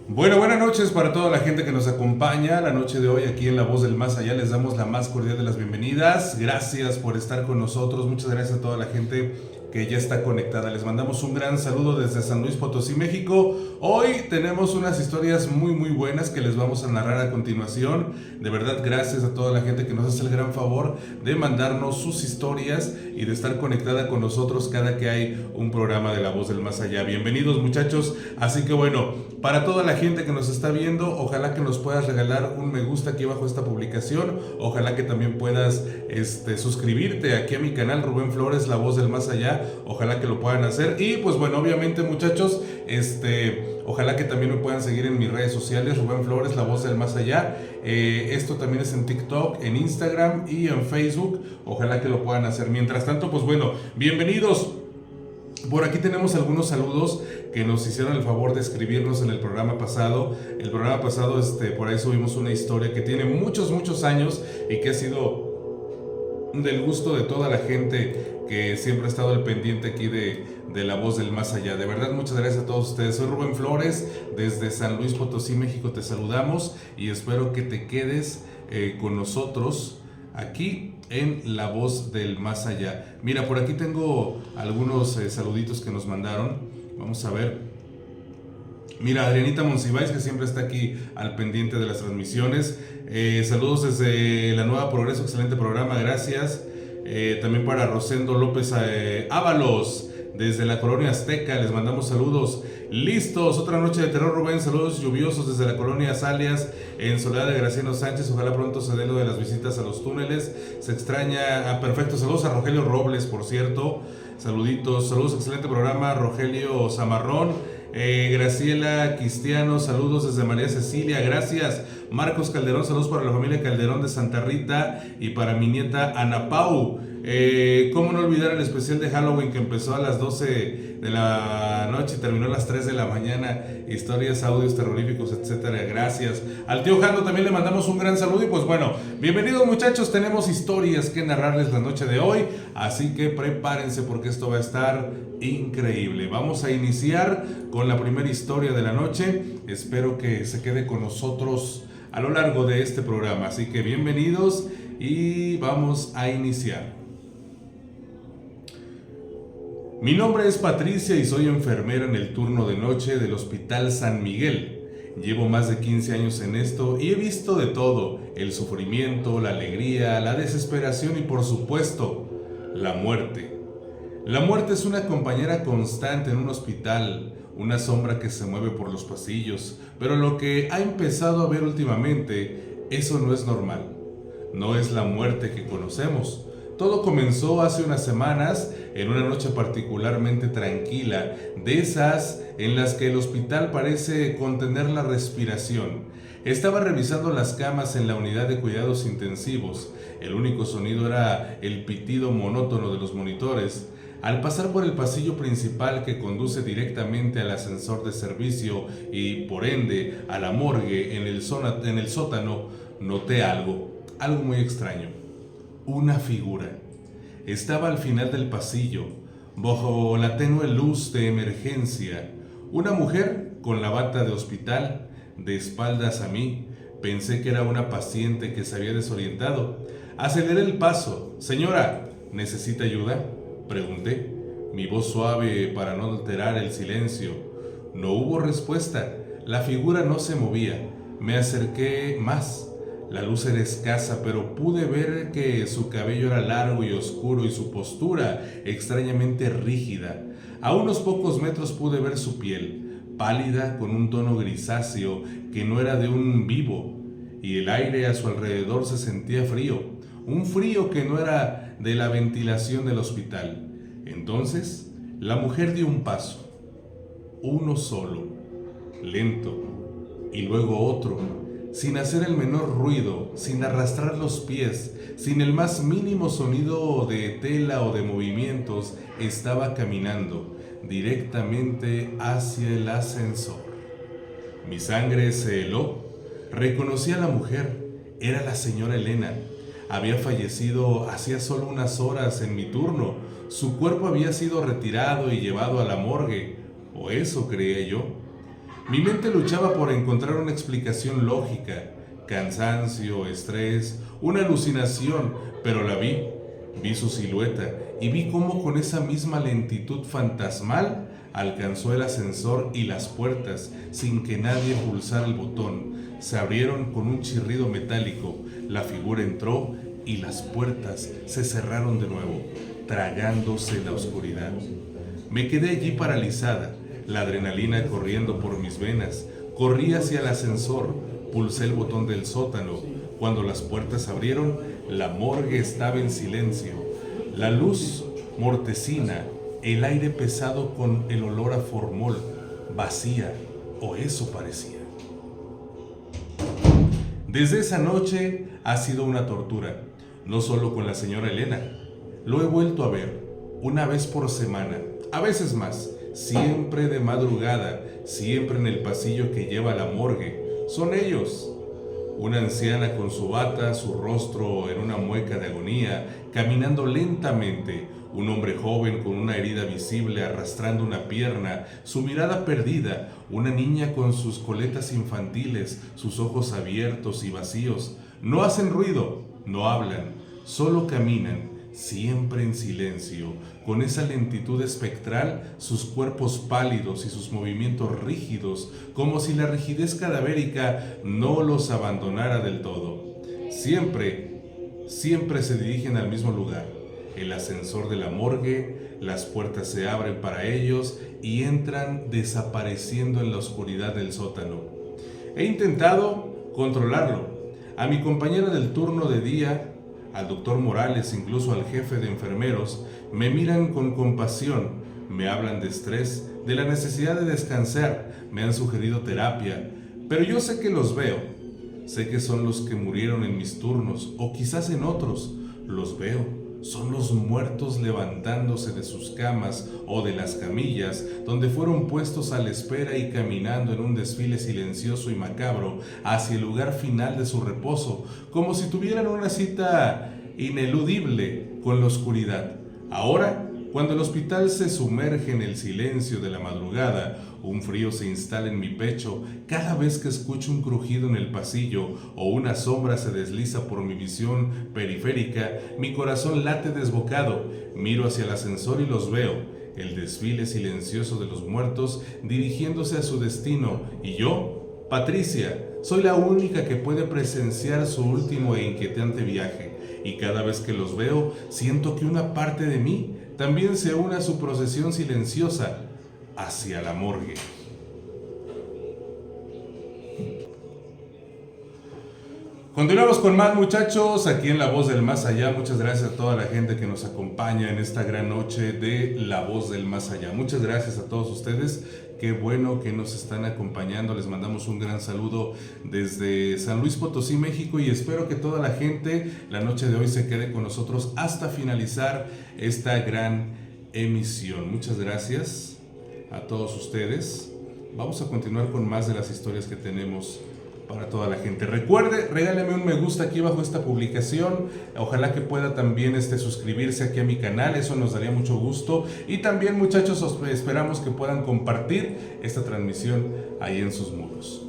Buenas noches para toda la gente que nos acompaña la noche de hoy aquí en La Voz del Más Allá. Les damos la más cordial de las bienvenidas. Gracias por estar con nosotros. Muchas gracias a toda la gente que ya está conectada. Les mandamos un gran saludo desde San Luis Potosí, México. Hoy tenemos unas historias muy buenas que les vamos a narrar a continuación. De verdad, gracias a toda la gente que nos hace el gran favor de mandarnos sus historias y de estar conectada con nosotros cada que hay un programa de La Voz del Más Allá. Bienvenidos, muchachos. Así que bueno, para toda la gente que nos está viendo, ojalá que nos puedas regalar un me gusta aquí abajo esta publicación. Ojalá que también puedas suscribirte aquí a mi canal Rubén Flores, La Voz del Más Allá. Ojalá que lo puedan hacer. Y pues bueno, obviamente, muchachos, ojalá que también me puedan seguir en mis redes sociales, Rubén Flores, La Voz del Más Allá. Esto también es en TikTok, en Instagram y en Facebook. Ojalá que lo puedan hacer. Mientras tanto, pues bueno, bienvenidos. Por aquí tenemos algunos saludos que nos hicieron el favor de escribirnos en el programa pasado. El programa pasado, por ahí subimos una historia que tiene muchos años y que ha sido del gusto de toda la gente que siempre ha estado al pendiente aquí de La Voz del Más Allá. De verdad, muchas gracias a todos ustedes. Soy Rubén Flores, desde San Luis Potosí, México. Te saludamos y espero que te quedes con nosotros aquí en La Voz del Más Allá. Mira, por aquí tengo algunos saluditos que nos mandaron. Vamos a ver. Mira, Adrianita Monsiváis, que siempre está aquí al pendiente de las transmisiones. Saludos desde La Nueva Progreso, excelente programa, gracias. También para Rosendo López Ábalos, desde la Colonia Azteca, les mandamos saludos. Listos, otra noche de terror, Rubén. Saludos lluviosos desde la Colonia Salias, en Soledad de Graciano Sánchez. Ojalá pronto se dé lo de las visitas a los túneles. Se extraña. Perfecto, saludos a Rogelio Robles, por cierto. Saluditos, saludos, excelente programa, Rogelio Zamarrón. Graciela Cristiano, saludos desde María Cecilia, gracias. Marcos Calderón, saludos para la familia Calderón de Santa Rita y para mi nieta Ana Pau. ¿Cómo no olvidar el especial de Halloween que empezó a las 12 de la noche y terminó a las 3 de la mañana? Historias, audios terroríficos, etcétera. Gracias. Al tío Jando también le mandamos un gran saludo. Y pues bueno, bienvenidos, muchachos. Tenemos historias que narrarles la noche de hoy, así que prepárense porque esto va a estar increíble. Vamos a iniciar con la primera historia de la noche. Espero que se quede con nosotros a lo largo de este programa. Así que bienvenidos y vamos a iniciar. Mi nombre es Patricia y soy enfermera en el turno de noche del Hospital San Miguel. Llevo más de 15 años en esto y he visto de todo: el sufrimiento, la alegría, la desesperación y por supuesto, la muerte. La muerte es una compañera constante en un hospital, una sombra que se mueve por los pasillos, pero lo que ha empezado a ver últimamente, eso no es normal. No es la muerte que conocemos. Todo comenzó hace unas semanas, en una noche particularmente tranquila, de esas en las que el hospital parece contener la respiración. Estaba revisando las camas en la unidad de cuidados intensivos. El único sonido era el pitido monótono de los monitores. Al pasar por el pasillo principal que conduce directamente al ascensor de servicio y, por ende, a la morgue en el sótano, noté algo muy extraño. Una figura. Estaba al final del pasillo, bajo la tenue luz de emergencia. Una mujer con la bata de hospital, de espaldas a mí. Pensé que era una paciente que se había desorientado. Aceleré el paso. Señora, ¿necesita ayuda?, pregunté, mi voz suave para no alterar el silencio. No hubo respuesta. La figura no se movía. Me acerqué más. La luz era escasa, pero pude ver que su cabello era largo y oscuro y su postura extrañamente rígida. A unos pocos metros pude ver su piel, pálida con un tono grisáceo que no era de un vivo, y el aire a su alrededor se sentía frío, un frío que no era de la ventilación del hospital. Entonces, la mujer dio un paso, uno solo, lento, y luego otro, sin hacer el menor ruido, sin arrastrar los pies, sin el más mínimo sonido de tela o de movimientos, estaba caminando directamente hacia el ascensor. Mi sangre se heló. Reconocí a la mujer. Era la señora Elena. Había fallecido hacía solo unas horas en mi turno. Su cuerpo había sido retirado y llevado a la morgue, o eso creía yo. Mi mente luchaba por encontrar una explicación lógica, cansancio, estrés, una alucinación, pero la vi. Vi su silueta y vi cómo con esa misma lentitud fantasmal alcanzó el ascensor y las puertas sin que nadie pulsara el botón. Se abrieron con un chirrido metálico, la figura entró y las puertas se cerraron de nuevo, tragándose la oscuridad. Me quedé allí paralizada, la adrenalina corriendo por mis venas. Corrí hacia el ascensor, pulsé el botón del sótano. Cuando las puertas abrieron, la morgue estaba en silencio. La luz mortecina, el aire pesado con el olor a formol, vacía, o eso parecía. Desde esa noche ha sido una tortura, no solo con la señora Elena. Lo he vuelto a ver, una vez por semana, a veces más, siempre de madrugada, siempre en el pasillo que lleva a la morgue. Son ellos. Una anciana con su bata, su rostro en una mueca de agonía, caminando lentamente. Un hombre joven con una herida visible arrastrando una pierna, su mirada perdida. Una niña con sus coletas infantiles, sus ojos abiertos y vacíos. No hacen ruido, no hablan, solo caminan, siempre en silencio, con esa lentitud espectral, sus cuerpos pálidos y sus movimientos rígidos, como si la rigidez cadavérica no los abandonara del todo. Siempre se dirigen al mismo lugar, el ascensor de la morgue. Las puertas se abren para ellos y entran desapareciendo en la oscuridad del sótano. He intentado controlarlo. A mi compañera del turno de día, al doctor Morales, incluso al jefe de enfermeros, me miran con compasión, me hablan de estrés, de la necesidad de descansar, me han sugerido terapia, pero yo sé que los veo, sé que son los que murieron en mis turnos, o quizás en otros, los veo. Son los muertos levantándose de sus camas o de las camillas donde fueron puestos a la espera y caminando en un desfile silencioso y macabro hacia el lugar final de su reposo, como si tuvieran una cita ineludible con la oscuridad. Ahora, cuando el hospital se sumerge en el silencio de la madrugada, un frío se instala en mi pecho cada vez que escucho un crujido en el pasillo o una sombra se desliza por mi visión periférica. Mi corazón late desbocado, miro hacia el ascensor y los veo, el desfile silencioso de los muertos dirigiéndose a su destino, y yo, Patricia, soy la única que puede presenciar su último e inquietante viaje, y cada vez que los veo, siento que una parte de mí también se une a su procesión silenciosa hacia la morgue. Continuamos con más, muchachos, aquí en La Voz del Más Allá. Muchas gracias a toda la gente que nos acompaña en esta gran noche de La Voz del Más Allá. Muchas gracias a todos ustedes. Qué bueno que nos están acompañando. Les mandamos un gran saludo desde San Luis Potosí, México, y espero que toda la gente la noche de hoy se quede con nosotros hasta finalizar esta gran emisión. Muchas gracias a todos ustedes. Vamos a continuar con más de las historias que tenemos para toda la gente. Recuerde, regálame un me gusta aquí bajo esta publicación. Ojalá que pueda también suscribirse aquí a mi canal, eso nos daría mucho gusto. Y también, muchachos, esperamos que puedan compartir esta transmisión ahí en sus muros.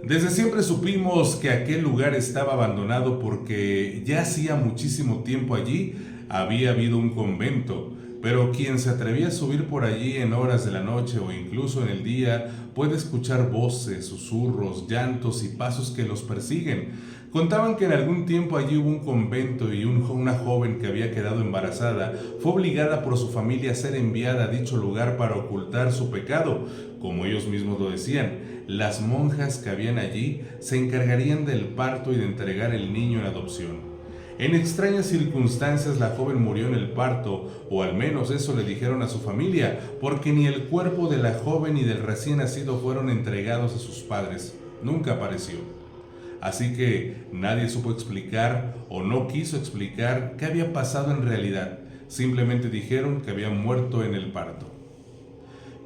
Desde siempre supimos que aquel lugar estaba abandonado porque ya hacía muchísimo tiempo allí había habido un convento. Pero quien se atrevía a subir por allí en horas de la noche o incluso en el día puede escuchar voces, susurros, llantos y pasos que los persiguen. Contaban que en algún tiempo allí hubo un convento y una joven que había quedado embarazada fue obligada por su familia a ser enviada a dicho lugar para ocultar su pecado. Como ellos mismos lo decían, las monjas que habían allí se encargarían del parto y de entregar el niño en adopción. En extrañas circunstancias la joven murió en el parto, o al menos eso le dijeron a su familia, porque ni el cuerpo de la joven ni del recién nacido fueron entregados a sus padres. Nunca apareció. Así que nadie supo explicar o no quiso explicar qué había pasado en realidad. Simplemente dijeron que había muerto en el parto.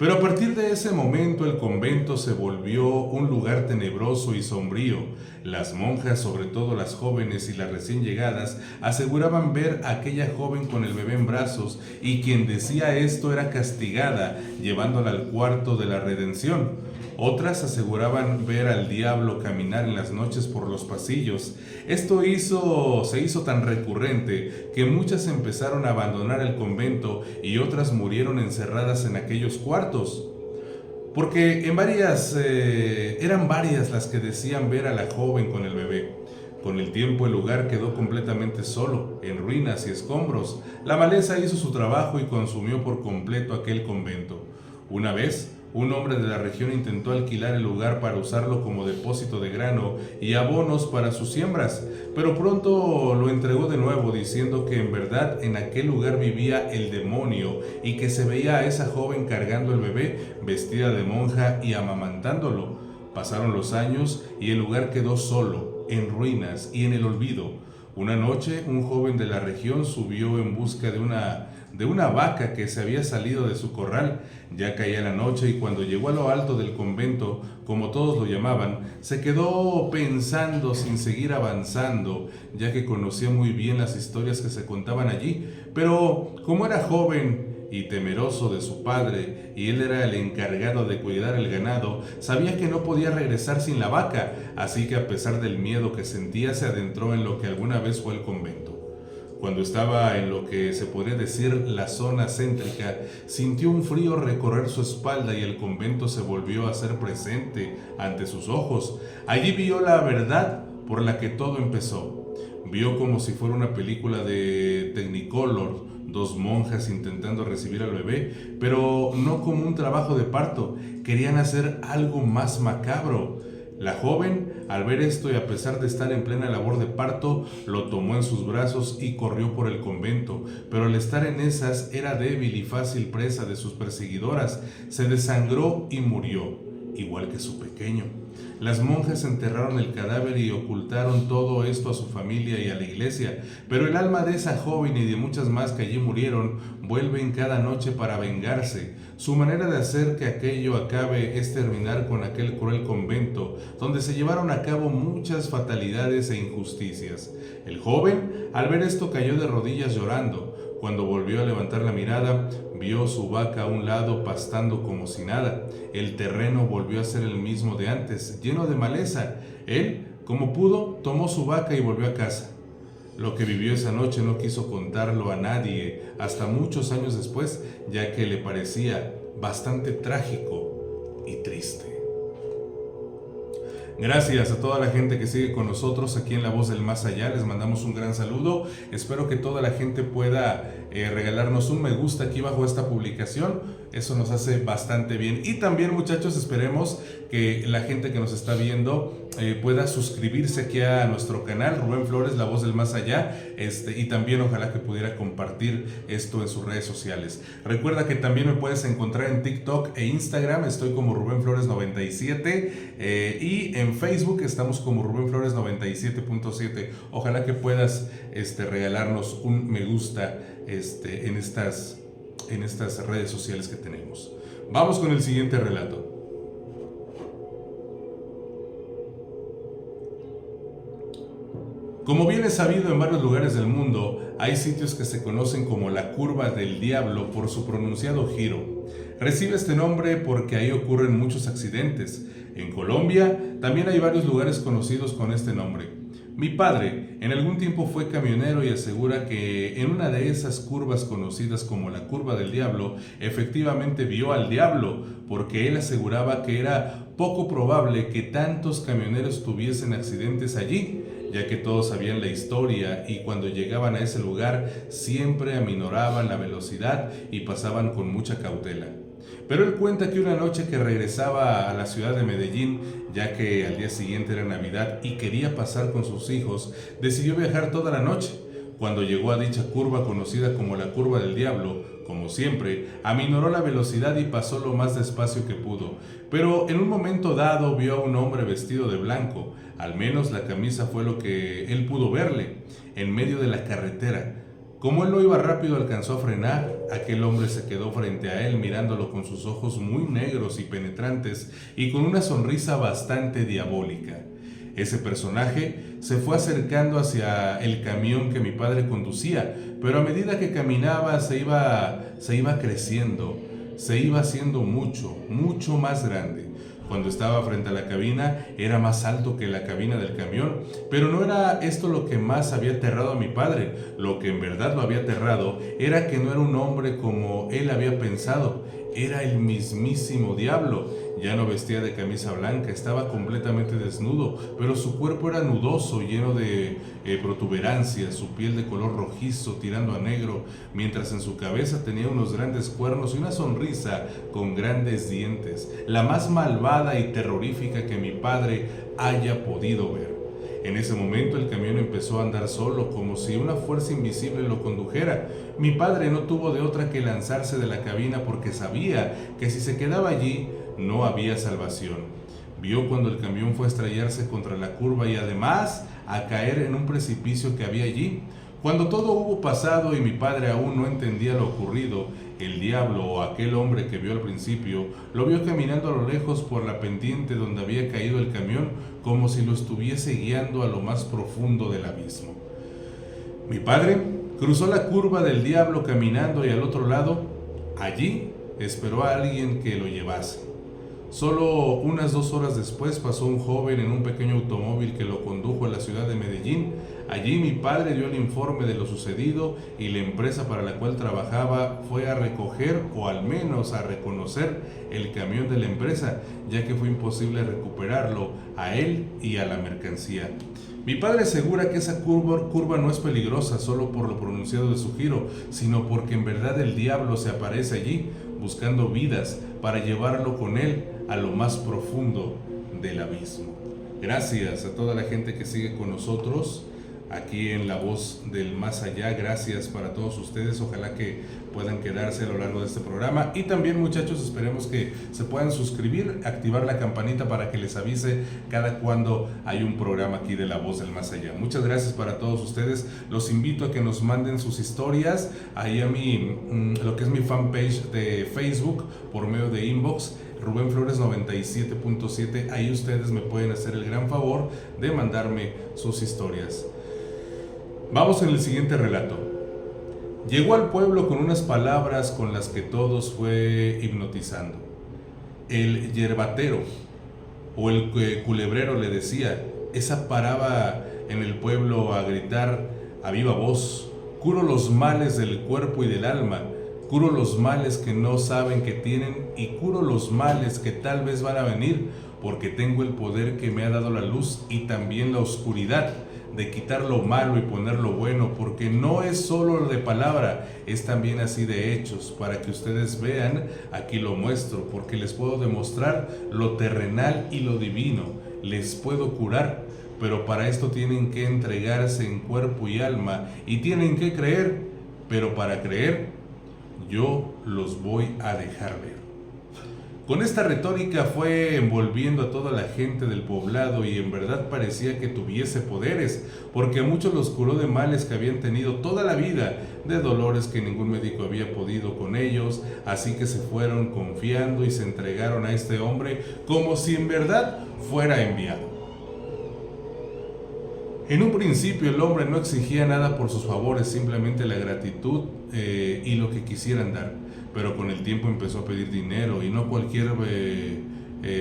Pero a partir de ese momento el convento se volvió un lugar tenebroso y sombrío. Las monjas, sobre todo las jóvenes y las recién llegadas, aseguraban ver a aquella joven con el bebé en brazos, y quien decía esto era castigada, llevándola al cuarto de la redención. Otras aseguraban ver al diablo caminar en las noches por los pasillos. Esto se hizo tan recurrente que muchas empezaron a abandonar el convento y otras murieron encerradas en aquellos cuartos. Porque eran varias las que decían ver a la joven con el bebé. Con el tiempo el lugar quedó completamente solo, en ruinas y escombros. La maleza hizo su trabajo y consumió por completo aquel convento. Una vez, un hombre de la región intentó alquilar el lugar para usarlo como depósito de grano y abonos para sus siembras, pero pronto lo entregó de nuevo, diciendo que en verdad en aquel lugar vivía el demonio y que se veía a esa joven cargando el bebé, vestida de monja y amamantándolo. Pasaron los años y el lugar quedó solo, en ruinas y en el olvido. Una noche, un joven de la región subió en busca de una vaca que se había salido de su corral. Ya caía la noche y cuando llegó a lo alto del convento, como todos lo llamaban, se quedó pensando sin seguir avanzando, ya que conocía muy bien las historias que se contaban allí. Pero como era joven y temeroso de su padre, y él era el encargado de cuidar el ganado, sabía que no podía regresar sin la vaca, así que a pesar del miedo que sentía, se adentró en lo que alguna vez fue el convento. Cuando estaba en lo que se podría decir la zona céntrica, sintió un frío recorrer su espalda y el convento se volvió a hacer presente ante sus ojos. Allí vio la verdad por la que todo empezó. Vio como si fuera una película de Technicolor, dos monjas intentando recibir al bebé, pero no como un trabajo de parto. Querían hacer algo más macabro. La joven, al ver esto y a pesar de estar en plena labor de parto, lo tomó en sus brazos y corrió por el convento, pero al estar en esas era débil y fácil presa de sus perseguidoras. Se desangró y murió, igual que su pequeño. Las monjas enterraron el cadáver y ocultaron todo esto a su familia y a la iglesia, pero el alma de esa joven y de muchas más que allí murieron vuelven cada noche para vengarse. Su manera de hacer que aquello acabe es terminar con aquel cruel convento, donde se llevaron a cabo muchas fatalidades e injusticias. El joven, al ver esto, cayó de rodillas llorando. Cuando volvió a levantar la mirada, vio su vaca a un lado pastando como si nada. El terreno volvió a ser el mismo de antes, lleno de maleza. Él, como pudo, tomó su vaca y volvió a casa. Lo que vivió esa noche no quiso contarlo a nadie hasta muchos años después, ya que le parecía bastante trágico y triste. Gracias a toda la gente que sigue con nosotros aquí en La Voz del Más Allá. Les mandamos un gran saludo. Espero que toda la gente pueda regalarnos un me gusta aquí bajo esta publicación. Eso nos hace bastante bien. Y también, muchachos, esperemos que la gente que nos está viendo pueda suscribirse aquí a nuestro canal, Rubén Flores, La Voz del Más Allá, y también ojalá que pudiera compartir esto en sus redes sociales. Recuerda que también me puedes encontrar en TikTok e Instagram, estoy como Rubén Flores 97, y en Facebook estamos como Rubén Flores 97.7. Ojalá que puedas regalarnos un me gusta en estas redes sociales que tenemos. Vamos con el siguiente relato. Como bien es sabido, en varios lugares del mundo hay sitios que se conocen como la Curva del Diablo por su pronunciado giro. Recibe este nombre porque ahí ocurren muchos accidentes. En Colombia también hay varios lugares conocidos con este nombre. Mi padre en algún tiempo fue camionero y asegura que en una de esas curvas conocidas como la Curva del Diablo, efectivamente vio al diablo, porque él aseguraba que era poco probable que tantos camioneros tuviesen accidentes allí, ya que todos sabían la historia y cuando llegaban a ese lugar siempre aminoraban la velocidad y pasaban con mucha cautela. Pero él cuenta que una noche que regresaba a la ciudad de Medellín, ya que al día siguiente era Navidad y quería pasar con sus hijos, decidió viajar toda la noche. Cuando llegó a dicha curva conocida como la Curva del Diablo, como siempre, aminoró la velocidad y pasó lo más despacio que pudo. Pero en un momento dado vio a un hombre vestido de blanco, al menos la camisa fue lo que él pudo verle, en medio de la carretera. Como él no iba rápido, alcanzó a frenar. Aquel hombre se quedó frente a él mirándolo con sus ojos muy negros y penetrantes y con una sonrisa bastante diabólica. Ese personaje se fue acercando hacia el camión que mi padre conducía, pero a medida que caminaba se iba creciendo, se iba haciendo mucho más grande. Cuando estaba frente a la cabina era más alto que la cabina del camión, pero no era esto lo que más había aterrado a mi padre. Lo que en verdad lo había aterrado era que no era un hombre como él había pensado, era el mismísimo diablo. Ya no vestía de camisa blanca, estaba completamente desnudo, pero su cuerpo era nudoso, lleno de protuberancias, su piel de color rojizo tirando a negro, mientras en su cabeza tenía unos grandes cuernos y una sonrisa con grandes dientes, la más malvada y terrorífica que mi padre haya podido ver. En ese momento el camión empezó a andar solo, como si una fuerza invisible lo condujera. Mi padre no tuvo de otra que lanzarse de la cabina porque sabía que si se quedaba allí no había salvación. Vio cuando el camión fue a estrellarse contra la curva y además a caer en un precipicio que había allí. Cuando todo hubo pasado y mi padre aún no entendía lo ocurrido, el diablo o aquel hombre que vio al principio lo vio caminando a lo lejos por la pendiente donde había caído el camión, como si lo estuviese guiando a lo más profundo del abismo. Mi padre cruzó la curva del diablo caminando y al otro lado, allí, esperó a alguien que lo llevase. Solo unas 2 horas después pasó un joven en un pequeño automóvil que lo condujo a la ciudad de Medellín. Allí mi padre dio el informe de lo sucedido y la empresa para la cual trabajaba fue a recoger o al menos a reconocer el camión de la empresa, ya que fue imposible recuperarlo a él y a la mercancía. Mi padre asegura que esa curva no es peligrosa solo por lo pronunciado de su giro, sino porque en verdad el diablo se aparece allí buscando vidas para llevarlo con él a lo más profundo del abismo. Gracias a toda la gente que sigue con nosotros aquí en La Voz del Más Allá. Gracias para todos ustedes. Ojalá que puedan quedarse a lo largo de este programa. Y también, muchachos, esperemos que se puedan suscribir, activar la campanita para que les avise cada cuando hay un programa aquí de La Voz del Más Allá. Muchas gracias para todos ustedes. Los invito a que nos manden sus historias ahí a lo que es mi fanpage de Facebook por medio de inbox. Rubén Flores 97.7, ahí ustedes me pueden hacer el gran favor de mandarme sus historias. Vamos en el siguiente relato. Llegó al pueblo con unas palabras con las que todos fue hipnotizando. El yerbatero o el culebrero le decía, esa paraba en el pueblo a gritar a viva voz, curo los males del cuerpo y del alma, curo los males que no saben que tienen y curo los males que tal vez van a venir, porque tengo el poder que me ha dado la luz y también la oscuridad, de quitar lo malo y poner lo bueno, porque no es solo de palabra, es también así de hechos. Para que ustedes vean, aquí lo muestro, porque les puedo demostrar lo terrenal y lo divino, les puedo curar, pero para esto tienen que entregarse en cuerpo y alma y tienen que creer, pero para creer yo los voy a dejar ver. Con esta retórica fue envolviendo a toda la gente del poblado y en verdad parecía que tuviese poderes, porque a muchos los curó de males que habían tenido toda la vida, de dolores que ningún médico había podido con ellos, así que se fueron confiando y se entregaron a este hombre como si en verdad fuera enviado. En un principio el hombre no exigía nada por sus favores, simplemente la gratitud y lo que quisieran dar. Pero con el tiempo empezó a pedir dinero, y no cualquier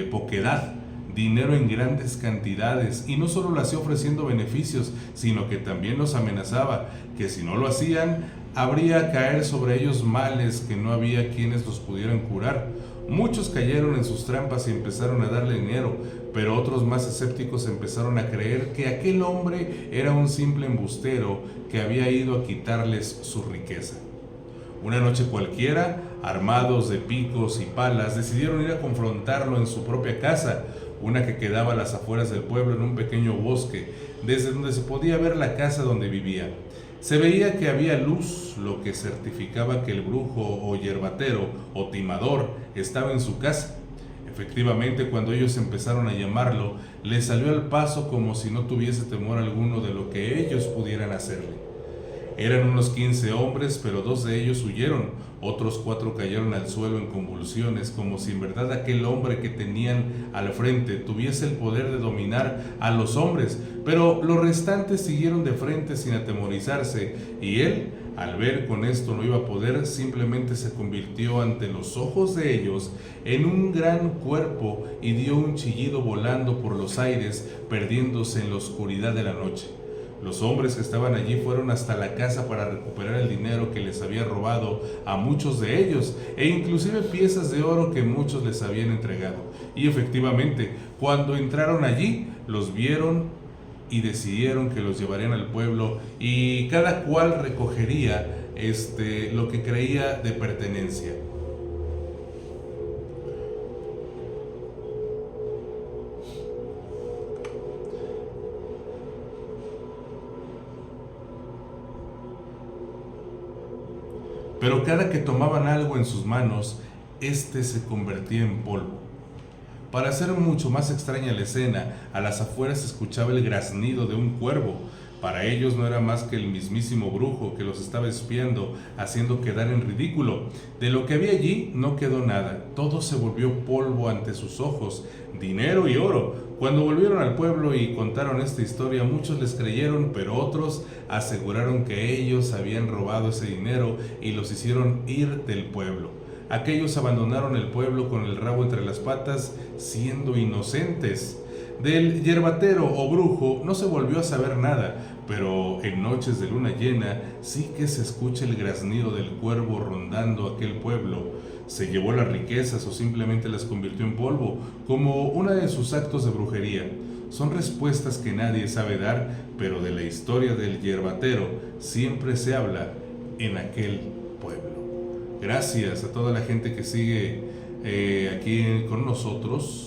poquedad, dinero en grandes cantidades, y no solo lo hacía ofreciendo beneficios, sino que también los amenazaba, que si no lo hacían, habría caer sobre ellos males que no había quienes los pudieran curar. Muchos cayeron en sus trampas y empezaron a darle dinero, pero otros más escépticos empezaron a creer que aquel hombre era un simple embustero que había ido a quitarles su riqueza. Una noche cualquiera, armados de picos y palas, decidieron ir a confrontarlo en su propia casa, una que quedaba a las afueras del pueblo en un pequeño bosque, desde donde se podía ver la casa donde vivía. Se veía que había luz, lo que certificaba que el brujo o yerbatero o timador estaba en su casa. Efectivamente, cuando ellos empezaron a llamarlo, le salió al paso como si no tuviese temor alguno de lo que ellos pudieran hacerle. Eran unos 15 hombres, pero 2 de ellos huyeron. Otros 4 cayeron al suelo en convulsiones, como si en verdad aquel hombre que tenían al frente tuviese el poder de dominar a los hombres. Pero los restantes siguieron de frente sin atemorizarse, y él, al ver con esto no iba a poder, simplemente se convirtió ante los ojos de ellos en un gran cuerpo y dio un chillido volando por los aires, perdiéndose en la oscuridad de la noche. Los hombres que estaban allí fueron hasta la casa para recuperar el dinero que les había robado a muchos de ellos, e inclusive piezas de oro que muchos les habían entregado. Y efectivamente, cuando entraron allí, los vieron y decidieron que los llevarían al pueblo, y cada cual recogería lo que creía de pertenencia. Pero cada que tomaban algo en sus manos, se convertía en polvo. Para hacer mucho más extraña la escena, a las afueras se escuchaba el graznido de un cuervo. Para ellos no era más que el mismísimo brujo que los estaba espiando, haciendo quedar en ridículo. De lo que había allí no quedó nada, todo se volvió polvo ante sus ojos, dinero y oro. Cuando volvieron al pueblo y contaron esta historia, muchos les creyeron, pero otros aseguraron que ellos habían robado ese dinero y los hicieron ir del pueblo. Aquellos abandonaron el pueblo con el rabo entre las patas, siendo inocentes. Del yerbatero o brujo no se volvió a saber nada, pero en noches de luna llena sí que se escucha el graznido del cuervo rondando aquel pueblo. ¿Se llevó las riquezas o simplemente las convirtió en polvo, como uno de sus actos de brujería? Son respuestas que nadie sabe dar, pero de la historia del yerbatero siempre se habla en aquel pueblo. Gracias a toda la gente que sigue aquí con nosotros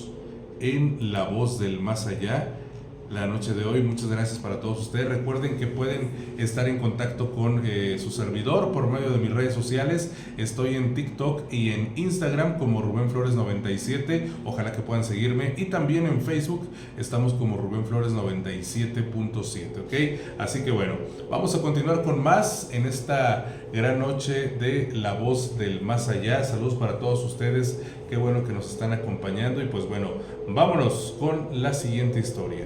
en La Voz del Más Allá la noche de hoy. Muchas gracias para todos ustedes. Recuerden que pueden estar en contacto con su servidor por medio de mis redes sociales. Estoy en TikTok y en Instagram como Rubén Flores 97. Ojalá que puedan seguirme. Y también en Facebook estamos como Rubén Flores 97.7. ¿Ok? Así que bueno, vamos a continuar con más en esta gran noche de La Voz del Más Allá. Saludos para todos ustedes. Qué bueno que nos están acompañando. Y pues bueno, vámonos con la siguiente historia.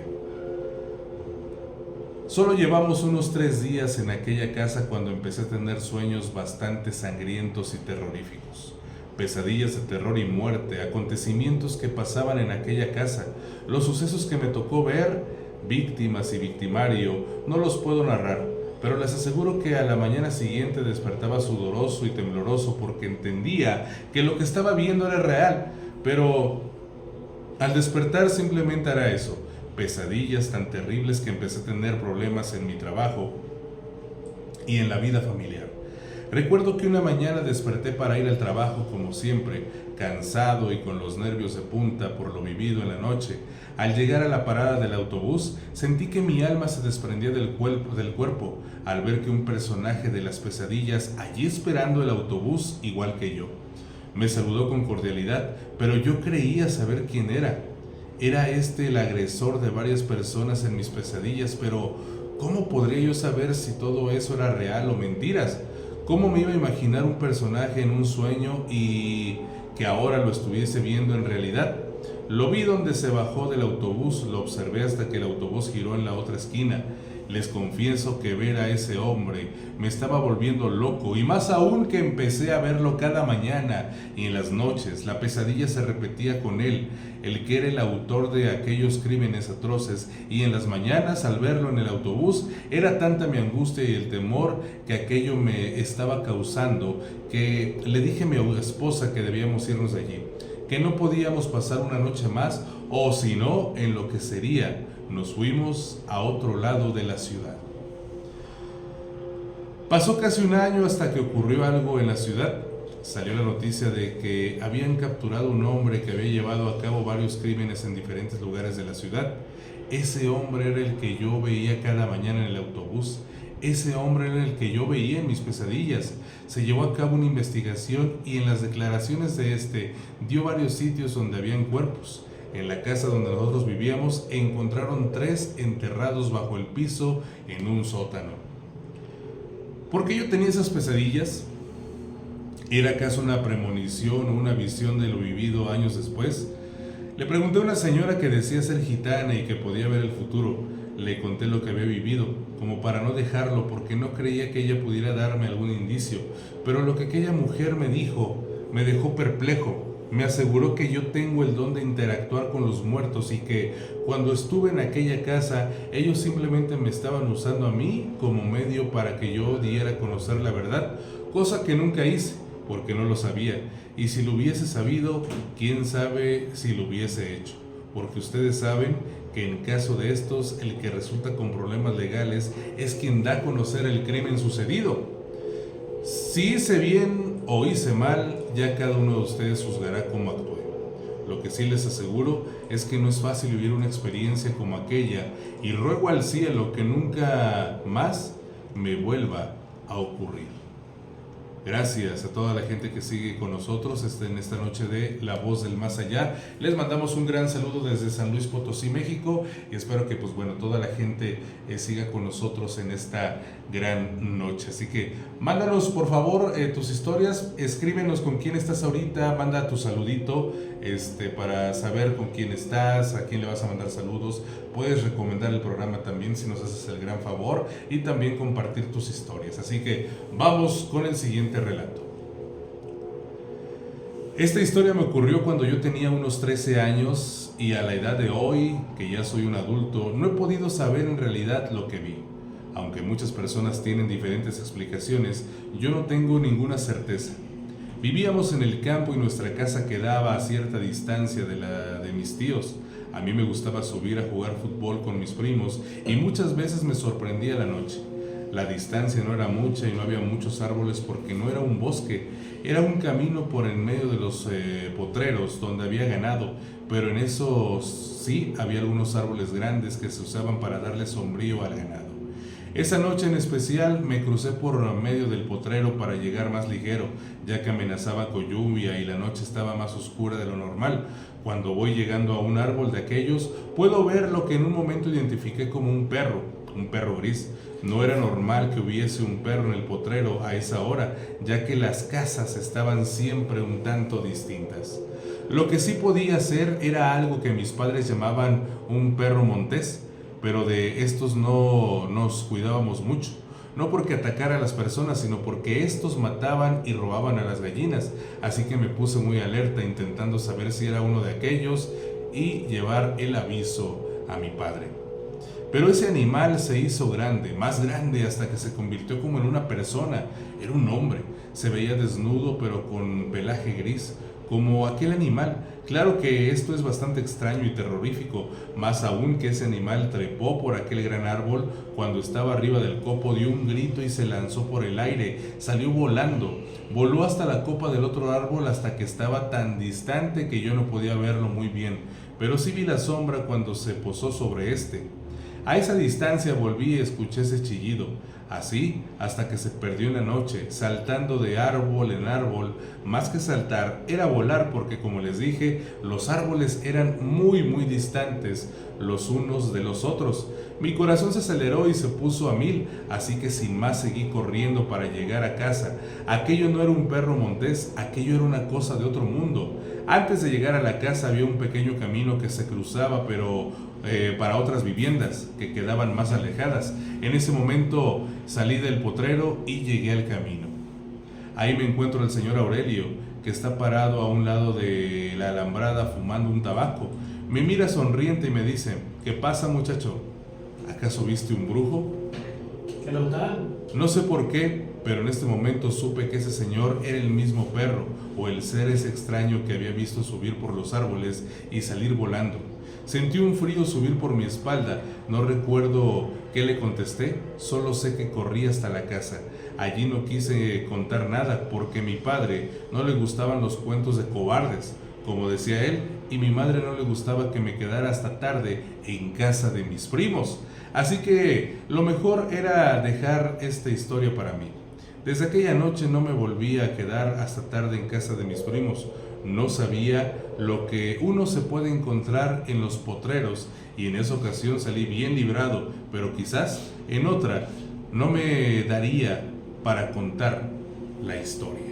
Solo llevamos unos 3 días en aquella casa cuando empecé a tener sueños bastante sangrientos y terroríficos. Pesadillas de terror y muerte, acontecimientos que pasaban en aquella casa, los sucesos que me tocó ver, víctimas y victimario, no los puedo narrar, pero les aseguro que a la mañana siguiente despertaba sudoroso y tembloroso porque entendía que lo que estaba viendo era real, pero al despertar simplemente era eso. Pesadillas tan terribles que empecé a tener problemas en mi trabajo y en la vida familiar. Recuerdo que una mañana desperté para ir al trabajo como siempre, cansado y con los nervios de punta por lo vivido en la noche. Al llegar a la parada del autobús, sentí que mi alma se desprendía del cuerpo al ver que un personaje de las pesadillas allí esperando el autobús igual que yo. Me saludó con cordialidad, pero yo creía saber quién era. Era el agresor de varias personas en mis pesadillas, pero ¿cómo podría yo saber si todo eso era real o mentiras? ¿Cómo me iba a imaginar un personaje en un sueño y que ahora lo estuviese viendo en realidad? Lo vi donde se bajó del autobús, lo observé hasta que el autobús giró en la otra esquina. Les confieso que ver a ese hombre me estaba volviendo loco, y más aún que empecé a verlo cada mañana y en las noches. La pesadilla se repetía con él, el que era el autor de aquellos crímenes atroces, y en las mañanas al verlo en el autobús era tanta mi angustia y el temor que aquello me estaba causando que le dije a mi esposa que debíamos irnos de allí, que no podíamos pasar una noche más, o si no, en lo que sería. Nos fuimos a otro lado de la ciudad. Pasó casi un año hasta que ocurrió algo en la ciudad. Salió la noticia de que habían capturado a un hombre que había llevado a cabo varios crímenes en diferentes lugares de la ciudad. Ese hombre era el que yo veía cada mañana en el autobús. Ese hombre era el que yo veía en mis pesadillas. Se llevó a cabo una investigación y en las declaraciones de dio varios sitios donde habían cuerpos. En la casa donde nosotros vivíamos encontraron 3 enterrados bajo el piso en un sótano. ¿Por qué yo tenía esas pesadillas? ¿Era acaso una premonición o una visión de lo vivido años después? Le pregunté a una señora que decía ser gitana y que podía ver el futuro. Le conté lo que había vivido, como para no dejarlo, porque no creía que ella pudiera darme algún indicio. Pero lo que aquella mujer me dijo me dejó perplejo. Me aseguró que yo tengo el don de interactuar con los muertos y que cuando estuve en aquella casa, ellos simplemente me estaban usando a mí como medio para que yo diera a conocer la verdad, cosa que nunca hice, porque no lo sabía. Y si lo hubiese sabido, quién sabe si lo hubiese hecho. Porque ustedes saben que en caso de estos, el que resulta con problemas legales es quien da a conocer el crimen sucedido. Si hice bien o hice mal, ya cada uno de ustedes juzgará cómo actué. Lo que sí les aseguro es que no es fácil vivir una experiencia como aquella y ruego al cielo que nunca más me vuelva a ocurrir. Gracias a toda la gente que sigue con nosotros en esta noche de La Voz del Más Allá. Les mandamos un gran saludo desde San Luis Potosí, México, y espero que toda la gente siga con nosotros en esta gran noche. Así que mándanos por favor tus historias, escríbenos con quién estás ahorita, manda tu saludito para saber con quién estás, a quién le vas a mandar saludos. Puedes recomendar el programa también si nos haces el gran favor y también compartir tus historias. Así que vamos con el siguiente relato. Esta historia me ocurrió cuando yo tenía unos 13 años y a la edad de hoy, que ya soy un adulto, no he podido saber en realidad lo que vi. Aunque muchas personas tienen diferentes explicaciones, yo no tengo ninguna certeza. Vivíamos en el campo y nuestra casa quedaba a cierta distancia de la de mis tíos. A mí me gustaba subir a jugar fútbol con mis primos y muchas veces me sorprendía la noche. La distancia no era mucha y no había muchos árboles porque no era un bosque, era un camino por en medio de los potreros donde había ganado, pero en esos sí había algunos árboles grandes que se usaban para darle sombrío al ganado. Esa noche en especial me crucé por medio del potrero para llegar más ligero, ya que amenazaba con lluvia y la noche estaba más oscura de lo normal. Cuando voy llegando a un árbol de aquellos, puedo ver lo que en un momento identifiqué como un perro gris. No era normal que hubiese un perro en el potrero a esa hora, ya que las casas estaban siempre un tanto distintas. Lo que sí podía ser era algo que mis padres llamaban un perro montés, pero de estos no nos cuidábamos mucho. No porque atacara a las personas, sino porque estos mataban y robaban a las gallinas. Así que me puse muy alerta intentando saber si era uno de aquellos y llevar el aviso a mi padre. Pero ese animal se hizo grande, más grande, hasta que se convirtió como en una persona. Era un hombre, se veía desnudo pero con pelaje gris, como aquel animal. Claro que esto es bastante extraño y terrorífico, más aún que ese animal trepó por aquel gran árbol. Cuando estaba arriba del copo dio un grito y se lanzó por el aire, salió volando, voló hasta la copa del otro árbol hasta que estaba tan distante que yo no podía verlo muy bien, pero sí vi la sombra cuando se posó sobre este. A esa distancia volví y escuché ese chillido, así hasta que se perdió en la noche, saltando de árbol en árbol. Más que saltar, era volar porque, como les dije, los árboles eran muy distantes los unos de los otros. Mi corazón se aceleró y se puso a 1000, así que sin más seguí corriendo para llegar a casa. Aquello no era un perro montés, aquello era una cosa de otro mundo. Antes de llegar a la casa había un pequeño camino que se cruzaba, pero para otras viviendas que quedaban más alejadas. En ese momento salí del potrero y llegué al camino. Ahí me encuentro al señor Aurelio, que está parado a un lado de la alambrada fumando un tabaco. Me mira sonriente y me dice: ¿qué pasa, muchacho? ¿Acaso viste un brujo? ¿Qué lo da? No sé por qué, pero en este momento supe que ese señor era el mismo perro o el ser ese extraño que había visto subir por los árboles y salir volando. Sentí un frío subir por mi espalda. No recuerdo qué le contesté, solo sé que corrí hasta la casa. Allí no quise contar nada porque a mi padre no le gustaban los cuentos de cobardes, como decía él, y mi madre no le gustaba que me quedara hasta tarde en casa de mis primos. Así que lo mejor era dejar esta historia para mí. Desde aquella noche no me volví a quedar hasta tarde en casa de mis primos. No sabía lo que uno se puede encontrar en los potreros y en esa ocasión salí bien librado, pero quizás en otra no me daría para contar la historia.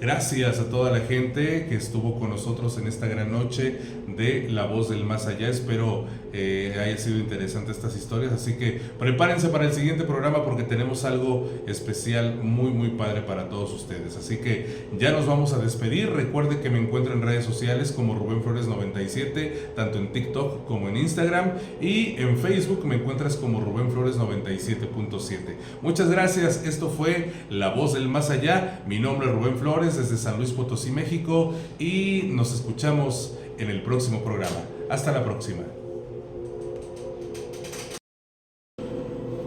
Gracias a toda la gente que estuvo con nosotros en esta gran noche de La Voz del Más Allá. Espero haya sido interesante estas historias, así que prepárense para el siguiente programa porque tenemos algo especial muy padre para todos ustedes. Así que ya nos vamos a despedir. Recuerde que me encuentro en redes sociales como Rubén Flores 97, tanto en TikTok como en Instagram, y en Facebook me encuentras como Rubén Flores 97.7. Muchas gracias. Esto fue La Voz del Más Allá. Mi nombre es Rubén Flores desde San Luis Potosí, México, y nos escuchamos en el próximo programa. Hasta la próxima.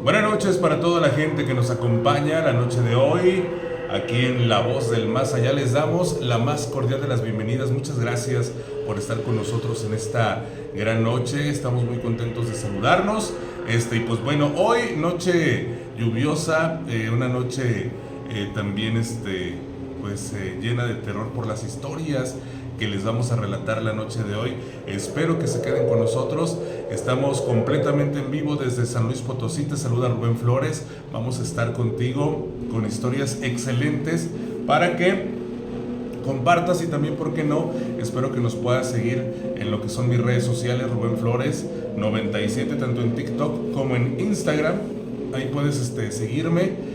Buenas noches para toda la gente que nos acompaña la noche de hoy. Aquí en La Voz del Más Allá les damos la más cordial de las bienvenidas. Muchas gracias por estar con nosotros en esta gran noche. Estamos muy contentos de saludarnos. Y pues bueno, hoy noche lluviosa, una noche también llena de terror por las historias que les vamos a relatar la noche de hoy. Espero que se queden con nosotros. Estamos completamente en vivo desde San Luis Potosí. Te saluda Rubén Flores. Vamos a estar contigo con historias excelentes para que compartas, y también, ¿por qué no? Espero que nos puedas seguir en lo que son mis redes sociales, Rubén Flores 97, tanto en TikTok como en Instagram. Ahí puedes seguirme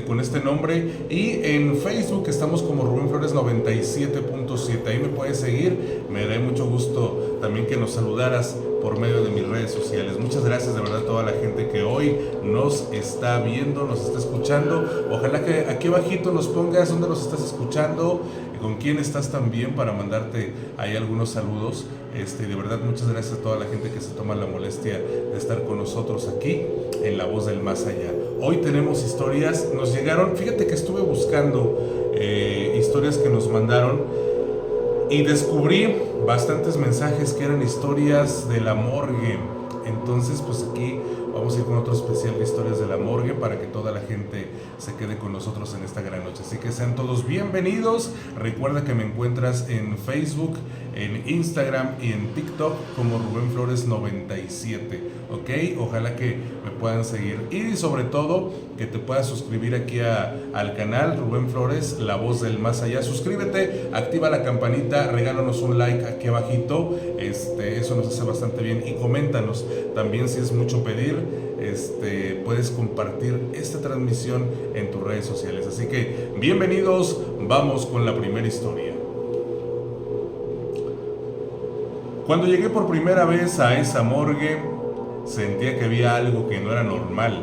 con este nombre, y en Facebook estamos como Rubén Flores 97.7. Ahí me puedes seguir. Me dará mucho gusto también que nos saludaras por medio de mis redes sociales. Muchas gracias de verdad a toda la gente que hoy nos está viendo, nos está escuchando. Ojalá que aquí abajito nos pongas dónde nos estás escuchando, con quién estás también, para mandarte ahí algunos saludos. De verdad, muchas gracias a toda la gente que se toma la molestia de estar con nosotros aquí en La Voz del Más Allá. Hoy tenemos historias, nos llegaron, fíjate que estuve buscando historias que nos mandaron y descubrí bastantes mensajes que eran historias de la morgue. Entonces, pues aquí vamos a ir con otro especial de historias de la morgue para que toda la gente se quede con nosotros en esta gran noche. Así que sean todos bienvenidos. Recuerda que me encuentras en Facebook, en Instagram y en TikTok como Rubén Flores 97. ¿Ok? Ojalá que me puedan seguir. Y sobre todo, que te puedas suscribir aquí al canal Rubén Flores, La Voz del Más Allá. Suscríbete, activa la campanita, regálanos un like aquí abajito. Eso nos hace bastante bien. Y coméntanos también, si es mucho pedir, puedes compartir esta transmisión en tus redes sociales. Así que bienvenidos, vamos con la primera historia. Cuando llegué por primera vez a esa morgue, sentía que había algo que no era normal.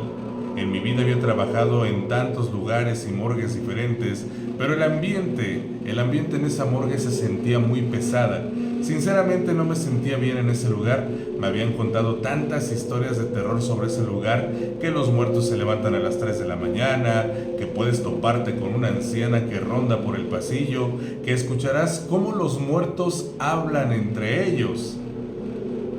En mi vida había trabajado en tantos lugares y morgues diferentes, pero el ambiente en esa morgue se sentía muy pesada. Sinceramente no me sentía bien en ese lugar. Me habían contado tantas historias de terror sobre ese lugar, que los muertos se levantan a las 3 de la mañana, que puedes toparte con una anciana que ronda por el pasillo, que escucharás cómo los muertos hablan entre ellos.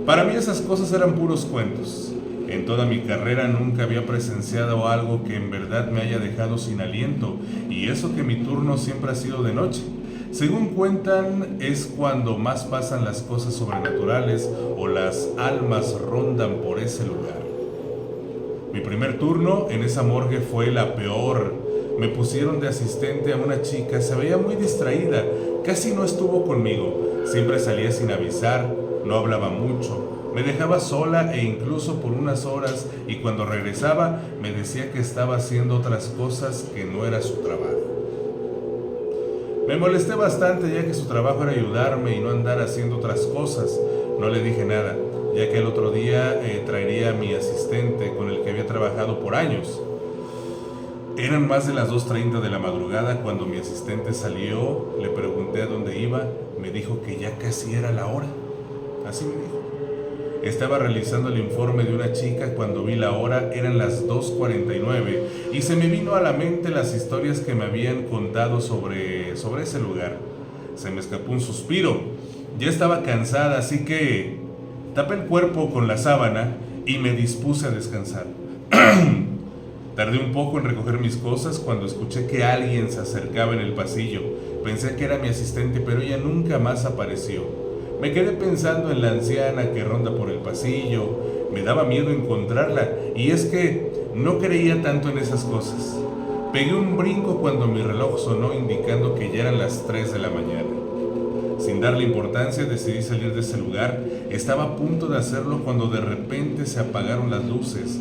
Para mí esas cosas eran puros cuentos. En toda mi carrera nunca había presenciado algo que en verdad me haya dejado sin aliento, y eso que mi turno siempre ha sido de noche. Según cuentan, es cuando más pasan las cosas sobrenaturales o las almas rondan por ese lugar. Mi primer turno en esa morgue fue la peor. Me pusieron de asistente a una chica, se veía muy distraída, casi no estuvo conmigo, siempre salía sin avisar, no hablaba mucho, me dejaba sola e incluso por unas horas, y cuando regresaba me decía que estaba haciendo otras cosas, que no era su trabajo. Me molesté bastante, ya que su trabajo era ayudarme y no andar haciendo otras cosas. No le dije nada, ya que el otro día traería a mi asistente con el que había trabajado por años. Eran más de las 2:30 de la madrugada cuando mi asistente salió. Le pregunté a dónde iba, me dijo que ya casi era la hora. Así me dijo. Estaba realizando el informe de una chica cuando vi la hora, eran las 2:49, y se me vino a la mente las historias que me habían contado sobre ese lugar. Se me escapó un suspiro. Ya estaba cansada, así que tapé el cuerpo con la sábana y me dispuse a descansar. Tardé un poco en recoger mis cosas cuando escuché que alguien se acercaba en el pasillo. Pensé que era mi asistente, pero ella nunca más apareció. Me quedé pensando en la anciana que ronda por el pasillo. Me daba miedo encontrarla, y es que no creía tanto en esas cosas. Pegué un brinco cuando mi reloj sonó indicando que ya eran las 3 de la mañana. Sin darle importancia decidí salir de ese lugar. Estaba a punto de hacerlo cuando de repente se apagaron las luces.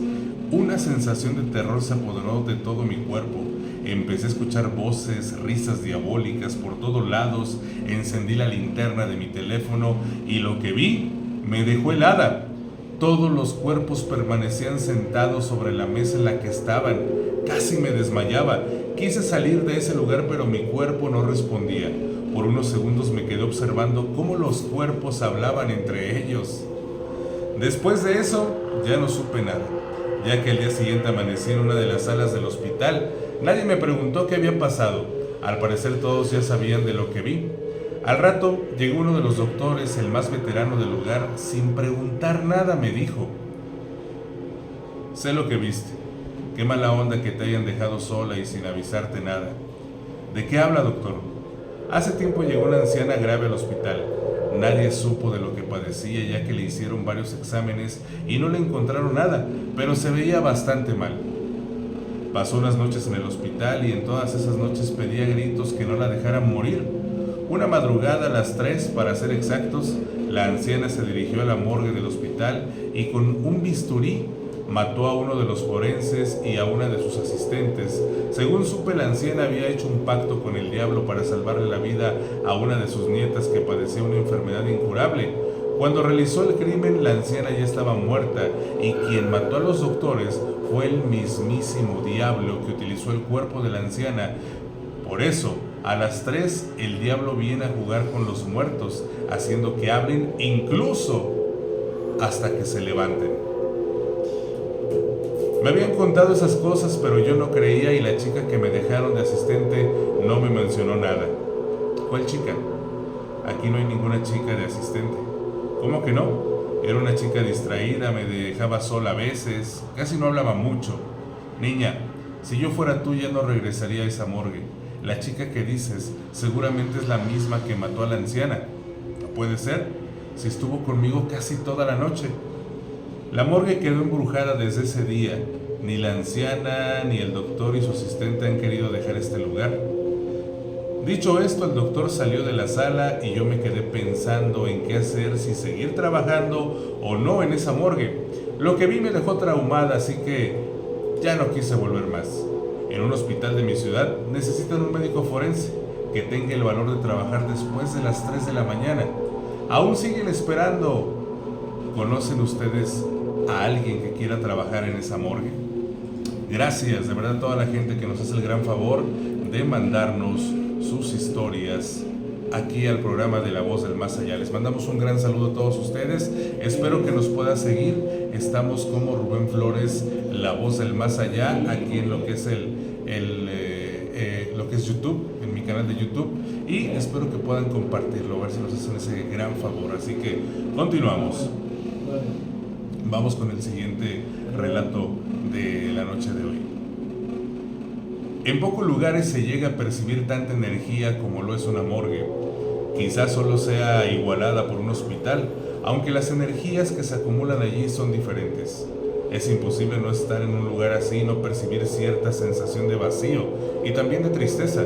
Una sensación de terror se apoderó de todo mi cuerpo. Empecé a escuchar voces, risas diabólicas por todos lados. Encendí la linterna de mi teléfono y lo que vi me dejó helada. Todos los cuerpos permanecían sentados sobre la mesa en la que estaban. Casi me desmayaba. Quise salir de ese lugar, pero mi cuerpo no respondía. Por unos segundos me quedé observando cómo los cuerpos hablaban entre ellos. Después de eso, ya no supe nada, ya que al día siguiente amanecí en una de las salas del hospital. Nadie me preguntó qué había pasado. Al parecer todos ya sabían de lo que vi. Al rato llegó uno de los doctores, el más veterano del lugar. Sin preguntar nada me dijo: sé lo que viste. Qué mala onda que te hayan dejado sola y sin avisarte nada. ¿De qué habla, doctor? Hace tiempo llegó una anciana grave al hospital. Nadie supo de lo que padecía, ya que le hicieron varios exámenes y no le encontraron nada, pero se veía bastante mal. Pasó unas noches en el hospital y en todas esas noches pedía a gritos que no la dejaran morir. Una madrugada a las 3, para ser exactos, la anciana se dirigió a la morgue del hospital y con un bisturí mató a uno de los forenses y a una de sus asistentes. Según supe, la anciana había hecho un pacto con el diablo para salvarle la vida a una de sus nietas que padecía una enfermedad incurable. Cuando realizó el crimen, la anciana ya estaba muerta y quien mató a los doctores fue el mismísimo diablo que utilizó el cuerpo de la anciana. Por eso, a las 3, el diablo viene a jugar con los muertos, haciendo que hablen incluso hasta que se levanten. Me habían contado esas cosas, pero yo no creía y la chica que me dejaron de asistente no me mencionó nada. ¿Cuál chica? Aquí no hay ninguna chica de asistente. ¿Cómo que no? Era una chica distraída, me dejaba sola a veces, casi no hablaba mucho. Niña, si yo fuera tú ya no regresaría a esa morgue. La chica que dices seguramente es la misma que mató a la anciana. ¿No puede ser? Si estuvo conmigo casi toda la noche. La morgue quedó embrujada desde ese día. Ni la anciana, ni el doctor y su asistente han querido dejar este lugar. Dicho esto, el doctor salió de la sala y yo me quedé pensando en qué hacer, si seguir trabajando o no en esa morgue. Lo que vi me dejó traumada, así que ya no quise volver más. En un hospital de mi ciudad necesitan un médico forense que tenga el valor de trabajar después de las 3 de la mañana. Aún siguen esperando. ¿Conocen ustedes a alguien que quiera trabajar en esa morgue? Gracias, de verdad, a toda la gente que nos hace el gran favor de mandarnos sus historias aquí al programa de La Voz del Más Allá. Les mandamos un gran saludo a todos ustedes. Espero que nos pueda seguir. Estamos como Rubén Flores, La Voz del Más Allá, aquí en lo que es lo que es YouTube, en mi canal de YouTube, y espero que puedan compartirlo, a ver si nos hacen ese gran favor. Así que continuamos. Vamos con el siguiente relato de la noche de hoy. En pocos lugares se llega a percibir tanta energía como lo es una morgue. Quizás solo sea igualada por un hospital, aunque las energías que se acumulan allí son diferentes. Es imposible no estar en un lugar así y no percibir cierta sensación de vacío y también de tristeza.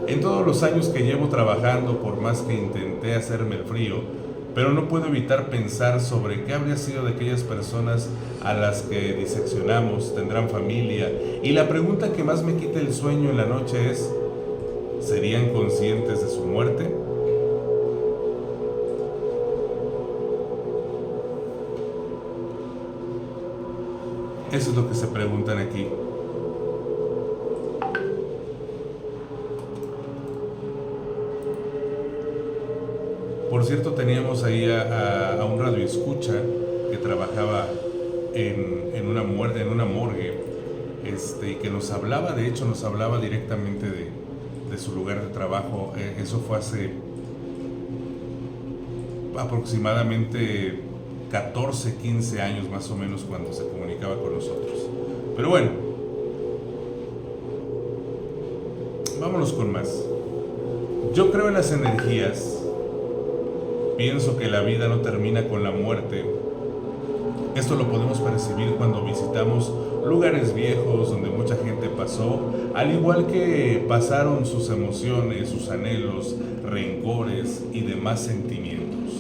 En todos los años que llevo trabajando, por más que intenté hacerme el frío, pero no puedo evitar pensar sobre qué habría sido de aquellas personas a las que diseccionamos, tendrán familia, y la pregunta que más me quita el sueño en la noche es: ¿serían conscientes de su muerte? Eso es lo que se preguntan aquí. Por cierto, teníamos ahí a un radioescucha que trabajaba en una morgue, y que nos hablaba, de hecho nos hablaba directamente de su lugar de trabajo. Eso fue hace aproximadamente 14, 15 años más o menos, cuando se comunicaba con nosotros. Pero bueno, vámonos con más. Yo creo en las energías. Pienso que la vida no termina con la muerte. Esto lo podemos percibir cuando visitamos lugares viejos donde mucha gente pasó, al igual que pasaron sus emociones, sus anhelos, rencores y demás sentimientos.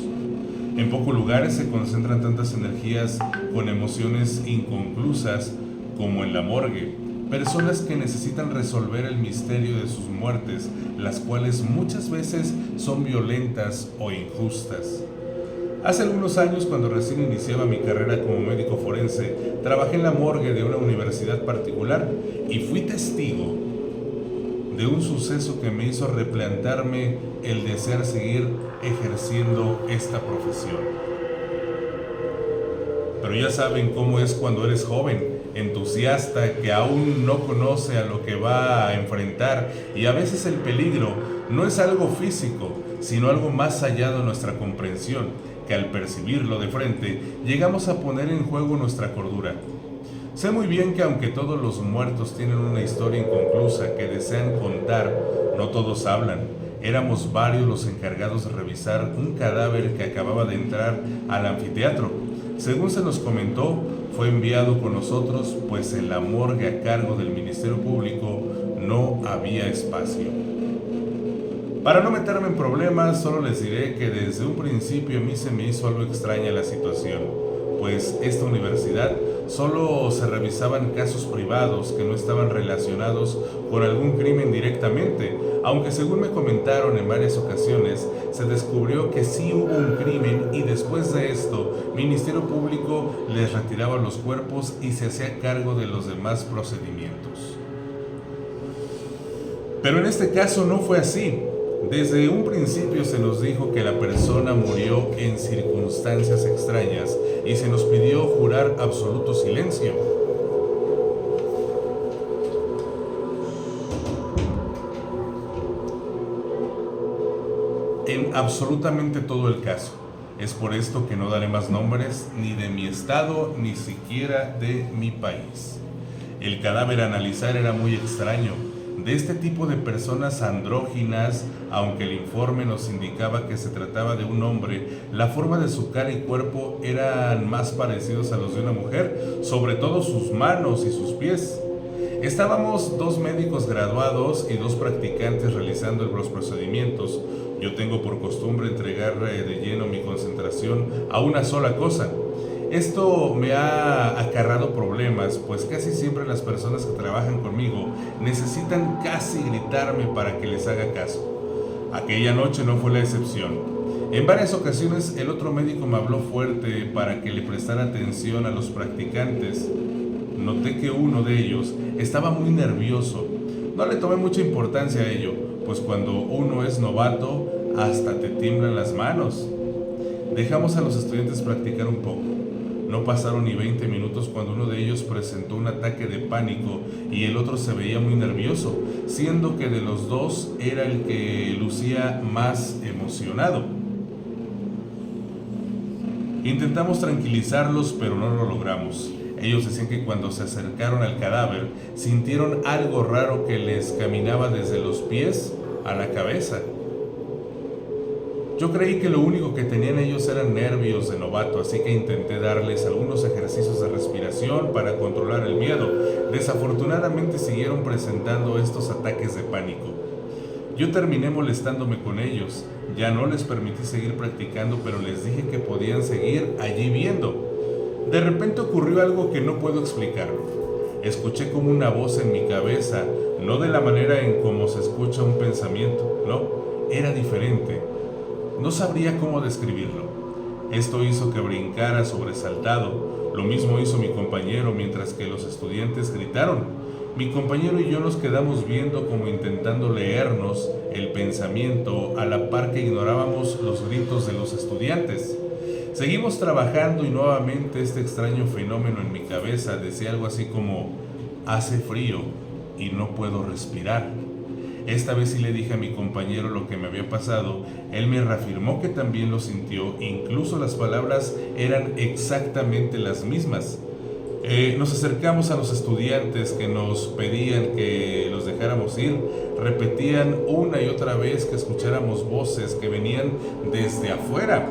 En pocos lugares se concentran tantas energías con emociones inconclusas como en la morgue, personas que necesitan resolver el misterio de sus muertes, las cuales muchas veces son violentas o injustas. Hace algunos años, cuando recién iniciaba mi carrera como médico forense, trabajé en la morgue de una universidad particular y fui testigo de un suceso que me hizo replantarme el desear seguir ejerciendo esta profesión. Pero ya saben cómo es cuando eres joven, entusiasta, que aún no conoce a lo que va a enfrentar, y a veces el peligro no es algo físico, sino algo más allá de nuestra comprensión, que al percibirlo de frente, llegamos a poner en juego nuestra cordura. Sé muy bien que aunque todos los muertos tienen una historia inconclusa que desean contar, no todos hablan. Éramos varios los encargados de revisar un cadáver que acababa de entrar al anfiteatro. Según se nos comentó, fue enviado con nosotros, pues en la morgue a cargo del Ministerio Público no había espacio. Para no meterme en problemas, solo les diré que desde un principio a mí se me hizo algo extraña la situación, pues esta universidad solo se revisaban casos privados que no estaban relacionados con algún crimen directamente, aunque según me comentaron en varias ocasiones, se descubrió que sí hubo un crimen y después de esto, Ministerio Público les retiraba los cuerpos y se hacía cargo de los demás procedimientos. Pero en este caso no fue así. Desde un principio se nos dijo que la persona murió en circunstancias extrañas y se nos pidió jurar absoluto silencio. En absolutamente todo el caso. Es por esto que no daré más nombres ni de mi estado ni siquiera de mi país. El cadáver a analizar era muy extraño. De este tipo de personas andróginas, aunque el informe nos indicaba que se trataba de un hombre, la forma de su cara y cuerpo eran más parecidos a los de una mujer, sobre todo sus manos y sus pies. Estábamos 2 médicos graduados y 2 practicantes realizando los procedimientos. Yo tengo por costumbre entregar de lleno mi concentración a una sola cosa. Esto me ha acarreado problemas, pues casi siempre las personas que trabajan conmigo necesitan casi gritarme para que les haga caso. Aquella noche no fue la excepción. En varias ocasiones el otro médico me habló fuerte para que le prestara atención a los practicantes. Noté que uno de ellos estaba muy nervioso. No le tomé mucha importancia a ello, pues cuando uno es novato hasta te tiemblan las manos. Dejamos a los estudiantes practicar un poco. No pasaron ni 20 minutos cuando uno de ellos presentó un ataque de pánico y el otro se veía muy nervioso, siendo que de los dos era el que lucía más emocionado. Intentamos tranquilizarlos, pero no lo logramos. Ellos decían que cuando se acercaron al cadáver sintieron algo raro que les caminaba desde los pies a la cabeza. Yo creí que lo único que tenían ellos eran nervios de novato, así que intenté darles algunos ejercicios de respiración para controlar el miedo. Desafortunadamente siguieron presentando estos ataques de pánico. Yo terminé molestándome con ellos. Ya no les permití seguir practicando, pero les dije que podían seguir allí viendo. De repente ocurrió algo que no puedo explicar. Escuché como una voz en mi cabeza, no de la manera en cómo se escucha un pensamiento, no, era diferente. No sabría cómo describirlo. Esto hizo que brincara sobresaltado. Lo mismo hizo mi compañero mientras que los estudiantes gritaron. Mi compañero y yo nos quedamos viendo como intentando leernos el pensamiento a la par que ignorábamos los gritos de los estudiantes. Seguimos trabajando y nuevamente este extraño fenómeno en mi cabeza decía algo así como: hace frío y no puedo respirar. Esta vez sí le dije a mi compañero lo que me había pasado. Él me reafirmó que también lo sintió, incluso las palabras eran exactamente las mismas. Nos acercamos a los estudiantes que nos pedían que los dejáramos ir. Repetían una y otra vez que escucháramos voces que venían desde afuera.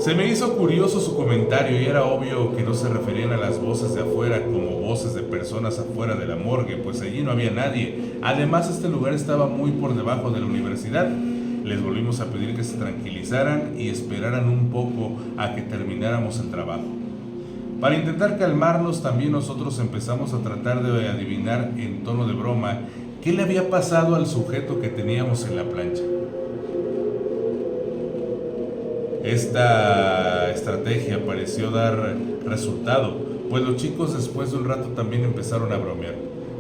Se me hizo curioso su comentario y era obvio que no se referían a las voces de afuera como voces de personas afuera de la morgue, pues allí no había nadie. Además, este lugar estaba muy por debajo de la universidad. Les volvimos a pedir que se tranquilizaran y esperaran un poco a que termináramos el trabajo. Para intentar calmarnos, también nosotros empezamos a tratar de adivinar en tono de broma qué le había pasado al sujeto que teníamos en la plancha. Esta estrategia pareció dar resultado, pues los chicos después de un rato también empezaron a bromear.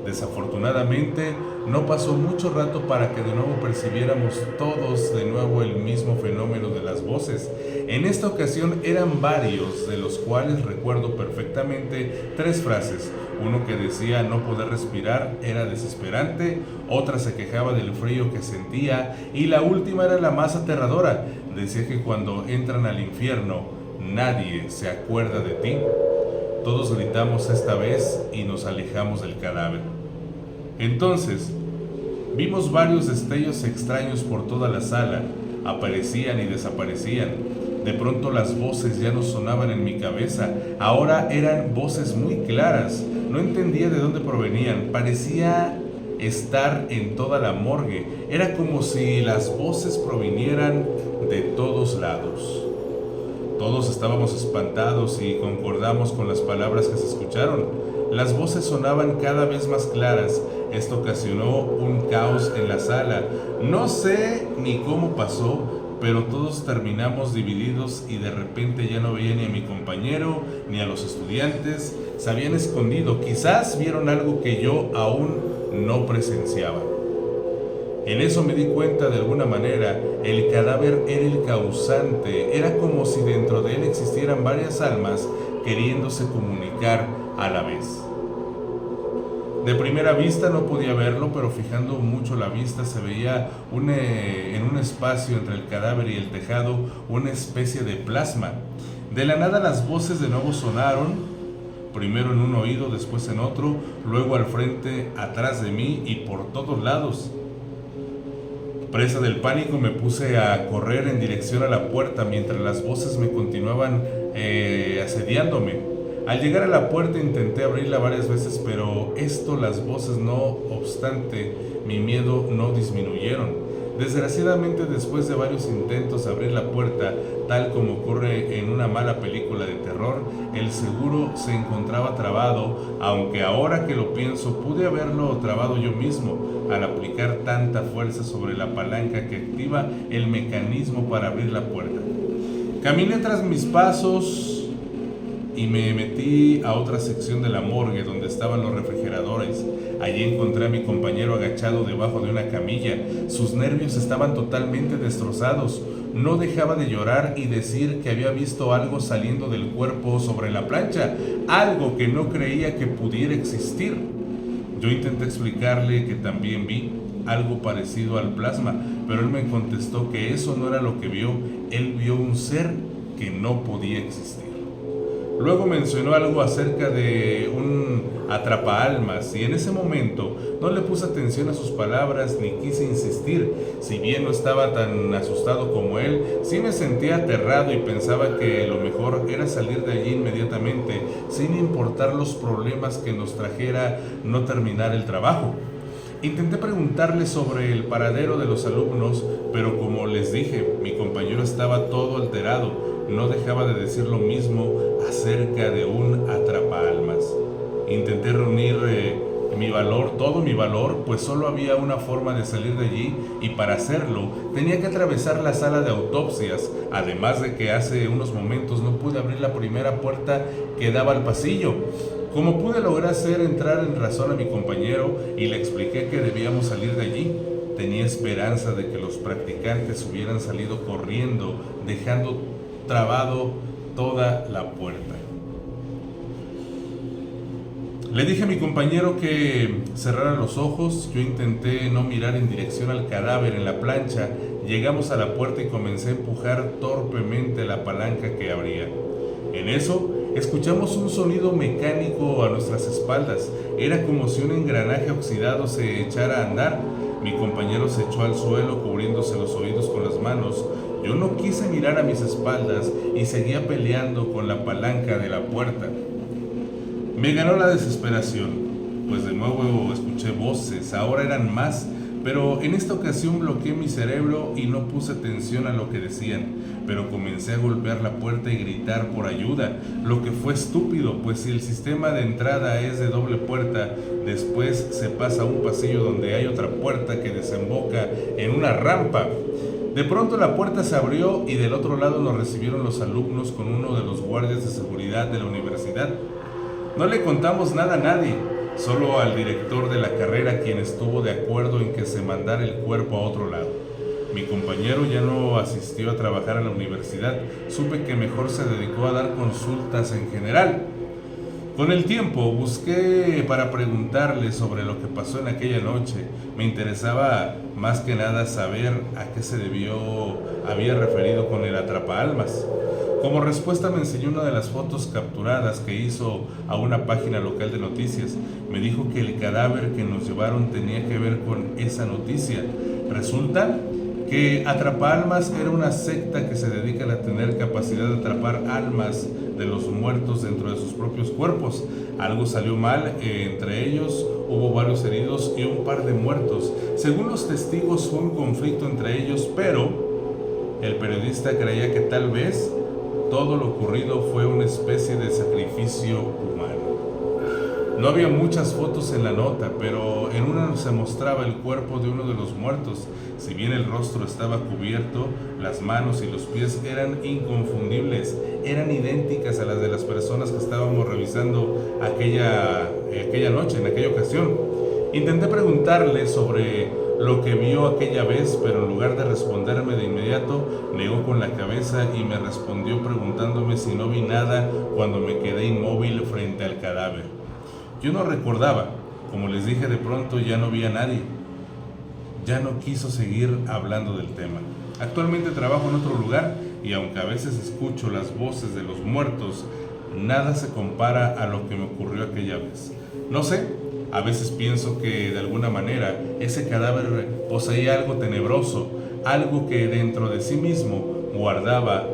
Desafortunadamente, no pasó mucho rato para que de nuevo percibiéramos todos de nuevo el mismo fenómeno de las voces. En esta ocasión eran varios, de los cuales recuerdo perfectamente 3 frases. Uno que decía no poder respirar era desesperante, otra se quejaba del frío que sentía y la última era la más aterradora. Decía que cuando entran al infierno nadie se acuerda de ti. Todos gritamos esta vez y nos alejamos del cadáver. Entonces, vimos varios destellos extraños por toda la sala, aparecían y desaparecían. De pronto las voces ya no sonaban en mi cabeza, ahora eran voces muy claras. No entendía de dónde provenían, parecía estar en toda la morgue. Era como si las voces provinieran de todos lados. Todos estábamos espantados y concordamos con las palabras que se escucharon. Las voces sonaban cada vez más claras. Esto ocasionó un caos en la sala. No sé ni cómo pasó, pero todos terminamos divididos y de repente ya no veía ni a mi compañero ni a los estudiantes. Se habían escondido. Quizás vieron algo que yo aún no presenciaba. En eso me di cuenta de alguna manera, el cadáver era el causante, era como si dentro de él existieran varias almas queriéndose comunicar a la vez. De primera vista no podía verlo, pero fijando mucho la vista se veía en un espacio entre el cadáver y el tejado una especie de plasma. De la nada las voces de nuevo sonaron, primero en un oído, después en otro, luego al frente, atrás de mí y por todos lados. Presa del pánico me puse a correr en dirección a la puerta mientras las voces me continuaban asediándome. Al llegar a la puerta intenté abrirla varias veces, pero las voces no obstante, mi miedo no disminuyeron. Desgraciadamente, después de varios intentos de abrir la puerta, tal como ocurre en una mala película de terror, el seguro se encontraba trabado, aunque ahora que lo pienso pude haberlo trabado yo mismo al aplicar tanta fuerza sobre la palanca que activa el mecanismo para abrir la puerta. Caminé tras mis pasos y me metí a otra sección de la morgue donde estaban los refrigeradores. Allí encontré a mi compañero agachado debajo de una camilla. Sus nervios estaban totalmente destrozados. No dejaba de llorar y decir que había visto algo saliendo del cuerpo sobre la plancha, algo que no creía que pudiera existir. Yo intenté explicarle que también vi algo parecido al plasma, pero él me contestó que eso no era lo que vio. Él vio un ser que no podía existir. Luego mencionó algo acerca de un atrapaalmas y en ese momento no le puse atención a sus palabras ni quise insistir. Si bien no estaba tan asustado como él, sí me sentía aterrado y pensaba que lo mejor era salir de allí inmediatamente sin importar los problemas que nos trajera no terminar el trabajo. Intenté preguntarle sobre el paradero de los alumnos, pero como les dije, mi compañero estaba todo alterado. No dejaba de decir lo mismo acerca de un atrapaalmas. Intenté reunir todo mi valor, pues solo había una forma de salir de allí y para hacerlo tenía que atravesar la sala de autopsias, además de que hace unos momentos no pude abrir la primera puerta que daba al pasillo. Como pude lograr hacer entrar en razón a mi compañero y le expliqué que debíamos salir de allí, tenía esperanza de que los practicantes hubieran salido corriendo, dejando trabado toda la puerta. Le dije a mi compañero que cerrara los ojos. Yo intenté no mirar en dirección al cadáver en la plancha. Llegamos a la puerta y comencé a empujar torpemente la palanca que abría. En eso, escuchamos un sonido mecánico a nuestras espaldas. Era como si un engranaje oxidado se echara a andar. Mi compañero se echó al suelo cubriéndose los oídos con las manos. Yo no quise mirar a mis espaldas y seguía peleando con la palanca de la puerta. Me ganó la desesperación, pues de nuevo escuché voces, ahora eran más, pero en esta ocasión bloqueé mi cerebro y no puse atención a lo que decían, pero comencé a golpear la puerta y gritar por ayuda, lo que fue estúpido, pues si el sistema de entrada es de doble puerta, después se pasa a un pasillo donde hay otra puerta que desemboca en una rampa. De pronto la puerta se abrió y del otro lado nos recibieron los alumnos con uno de los guardias de seguridad de la universidad. No le contamos nada a nadie, solo al director de la carrera, quien estuvo de acuerdo en que se mandara el cuerpo a otro lado. Mi compañero ya no asistió a trabajar a la universidad, supe que mejor se dedicó a dar consultas en general. Con el tiempo busqué para preguntarle sobre lo que pasó en aquella noche. Me interesaba más que nada saber a qué se había referido con el atrapaalmas. Como respuesta me enseñó una de las fotos capturadas que hizo a una página local de noticias. Me dijo que el cadáver que nos llevaron tenía que ver con esa noticia. Resulta que Atrapaalmas era una secta que se dedica a tener capacidad de atrapar almas de los muertos dentro de sus propios cuerpos. Algo salió mal, entre ellos hubo varios heridos y un par de muertos. Según los testigos fue un conflicto entre ellos, pero el periodista creía que tal vez todo lo ocurrido fue una especie de sacrificio humano. No había muchas fotos en la nota, pero en una se mostraba el cuerpo de uno de los muertos. Si bien el rostro estaba cubierto, las manos y los pies eran inconfundibles, eran idénticas a las de las personas que estábamos revisando aquella noche, en aquella ocasión. Intenté preguntarle sobre lo que vio aquella vez, pero en lugar de responderme de inmediato, negó con la cabeza y me respondió preguntándome si no vi nada cuando me quedé inmóvil frente al cadáver. Yo no recordaba, como les dije, de pronto ya no vi a nadie. Ya no quiso seguir hablando del tema. Actualmente trabajo en otro lugar y aunque a veces escucho las voces de los muertos, nada se compara a lo que me ocurrió aquella vez. No sé, a veces pienso que de alguna manera ese cadáver poseía algo tenebroso, algo que dentro de sí mismo guardaba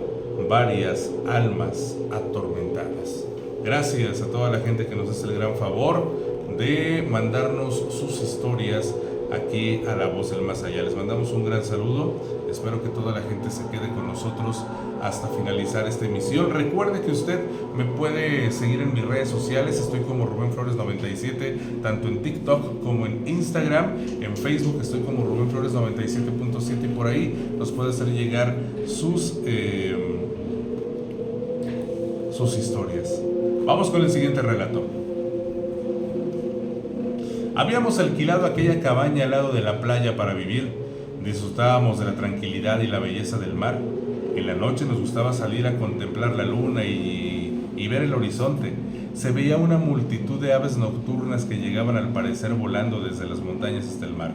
varias almas atormentadas. Gracias a toda la gente que nos hace el gran favor de mandarnos sus historias aquí a La Voz del Más Allá. Les mandamos un gran saludo. Espero que toda la gente se quede con nosotros hasta finalizar esta emisión. Recuerde que usted me puede seguir en mis redes sociales. Estoy como Rubén Flores 97, tanto en TikTok como en Instagram. En Facebook estoy como Rubén Flores 97.7 y por ahí nos puede hacer llegar sus historias. Vamos con el siguiente relato. Habíamos alquilado aquella cabaña al lado de la playa para vivir. Disfrutábamos de la tranquilidad y la belleza del mar. En la noche nos gustaba salir a contemplar la luna y ver el horizonte. Se veía una multitud de aves nocturnas que llegaban al parecer volando desde las montañas hasta el mar.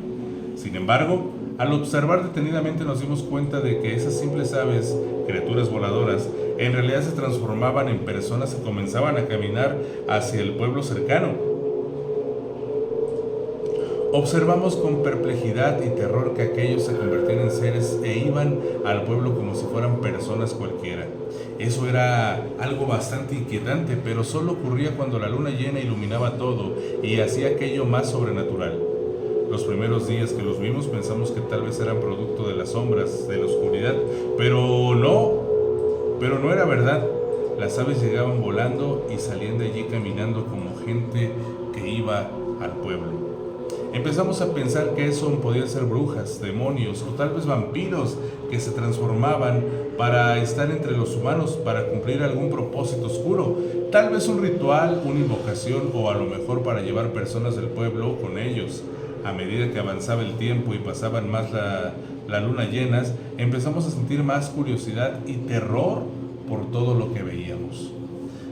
Sin embargo, al observar detenidamente nos dimos cuenta de que esas simples aves, criaturas voladoras, en realidad se transformaban en personas que comenzaban a caminar hacia el pueblo cercano. Observamos con perplejidad y terror que aquellos se convertían en seres e iban al pueblo como si fueran personas cualquiera. Eso era algo bastante inquietante, pero solo ocurría cuando la luna llena iluminaba todo y hacía aquello más sobrenatural. Los primeros días que los vimos pensamos que tal vez eran producto de las sombras, de la oscuridad, pero no era verdad. Las aves llegaban volando y salían de allí caminando como gente que iba al pueblo. Empezamos a pensar que eso podían ser brujas, demonios o tal vez vampiros que se transformaban para estar entre los humanos, para cumplir algún propósito oscuro, tal vez un ritual, una invocación o a lo mejor para llevar personas del pueblo con ellos. A medida que avanzaba el tiempo y pasaban más la luna llenas, empezamos a sentir más curiosidad y terror por todo lo que veíamos.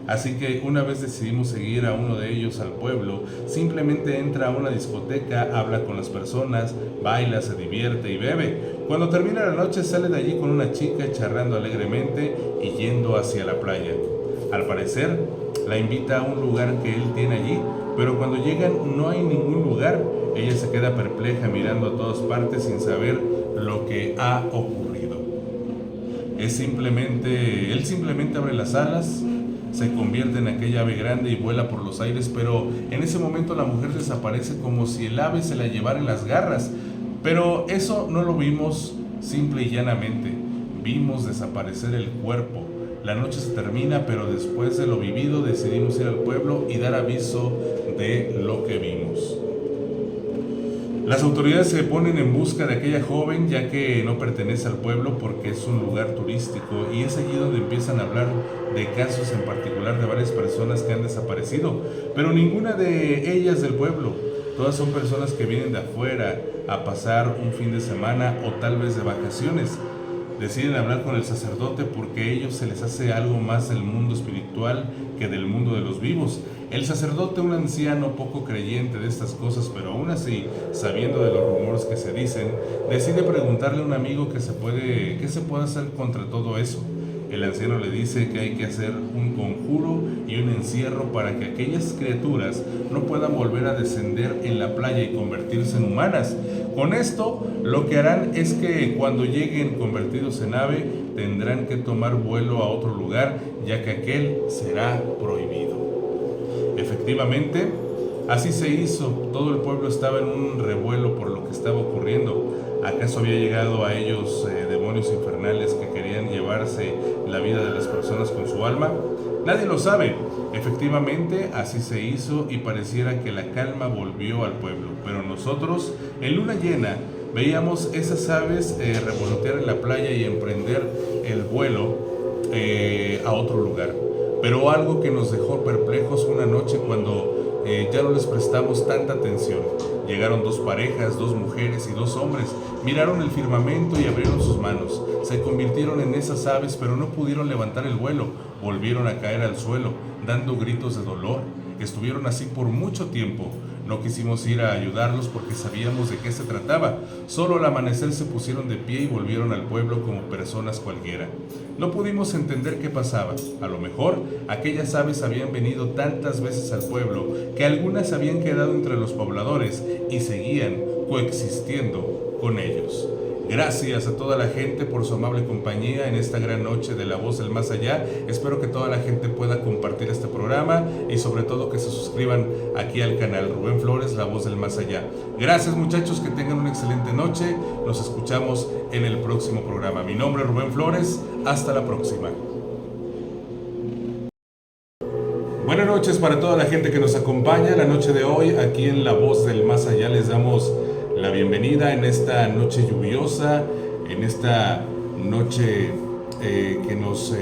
Así que una vez decidimos seguir a uno de ellos al pueblo. Simplemente entra a una discoteca, habla con las personas, baila, se divierte y bebe. Cuando termina la noche sale de allí con una chica charlando alegremente y yendo hacia la playa. Al parecer, la invita a un lugar que él tiene allí, pero cuando llegan no hay ningún lugar. Ella se queda perpleja mirando a todas partes sin saber lo que ha ocurrido. él simplemente abre las alas, se convierte en aquella ave grande y vuela por los aires, pero en ese momento la mujer desaparece como si el ave se la llevara en las garras. Pero eso no lo vimos simple y llanamente, vimos desaparecer el cuerpo. La noche se termina, pero después de lo vivido decidimos ir al pueblo y dar aviso de lo que vimos. Las autoridades se ponen en busca de aquella joven, ya que no pertenece al pueblo porque es un lugar turístico, y es allí donde empiezan a hablar de casos en particular de varias personas que han desaparecido, pero ninguna de ellas del pueblo. Todas son personas que vienen de afuera a pasar un fin de semana o tal vez de vacaciones. Deciden hablar con el sacerdote porque a ellos se les hace algo más del mundo espiritual que del mundo de los vivos. El sacerdote, un anciano poco creyente de estas cosas, pero aún así, sabiendo de los rumores que se dicen, decide preguntarle a un amigo qué se puede hacer contra todo eso. El anciano le dice que hay que hacer un conjuro y un encierro para que aquellas criaturas no puedan volver a descender en la playa y convertirse en humanas. Con esto, lo que harán es que cuando lleguen convertidos en ave, tendrán que tomar vuelo a otro lugar, ya que aquel será prohibido. Efectivamente, así se hizo. Todo el pueblo estaba en un revuelo por lo que estaba ocurriendo. ¿Acaso había llegado a ellos demonios infernales que querían llevarse la vida de las personas con su alma? Nadie lo sabe. Efectivamente, así se hizo y pareciera que la calma volvió al pueblo. Pero nosotros, en luna llena, veíamos esas aves revolotear en la playa y emprender el vuelo a otro lugar. Pero algo que nos dejó perplejos una noche cuando ya no les prestamos tanta atención. Llegaron dos parejas, dos mujeres y dos hombres, miraron el firmamento y abrieron sus manos. Se convirtieron en esas aves, pero no pudieron levantar el vuelo. Volvieron a caer al suelo, dando gritos de dolor. Estuvieron así por mucho tiempo. No quisimos ir a ayudarlos porque sabíamos de qué se trataba. Solo al amanecer se pusieron de pie y volvieron al pueblo como personas cualquiera. No pudimos entender qué pasaba. A lo mejor aquellas aves habían venido tantas veces al pueblo que algunas habían quedado entre los pobladores y seguían coexistiendo con ellos. Gracias a toda la gente por su amable compañía en esta gran noche de La Voz del Más Allá. Espero que toda la gente pueda compartir este programa y sobre todo que se suscriban aquí al canal Rubén Flores, La Voz del Más Allá. Gracias muchachos, que tengan una excelente noche. Nos escuchamos en el próximo programa. Mi nombre es Rubén Flores. Hasta la próxima. Buenas noches para toda la gente que nos acompaña la noche de hoy aquí en La Voz del Más Allá. Les damos la bienvenida en esta noche lluviosa, en esta noche que nos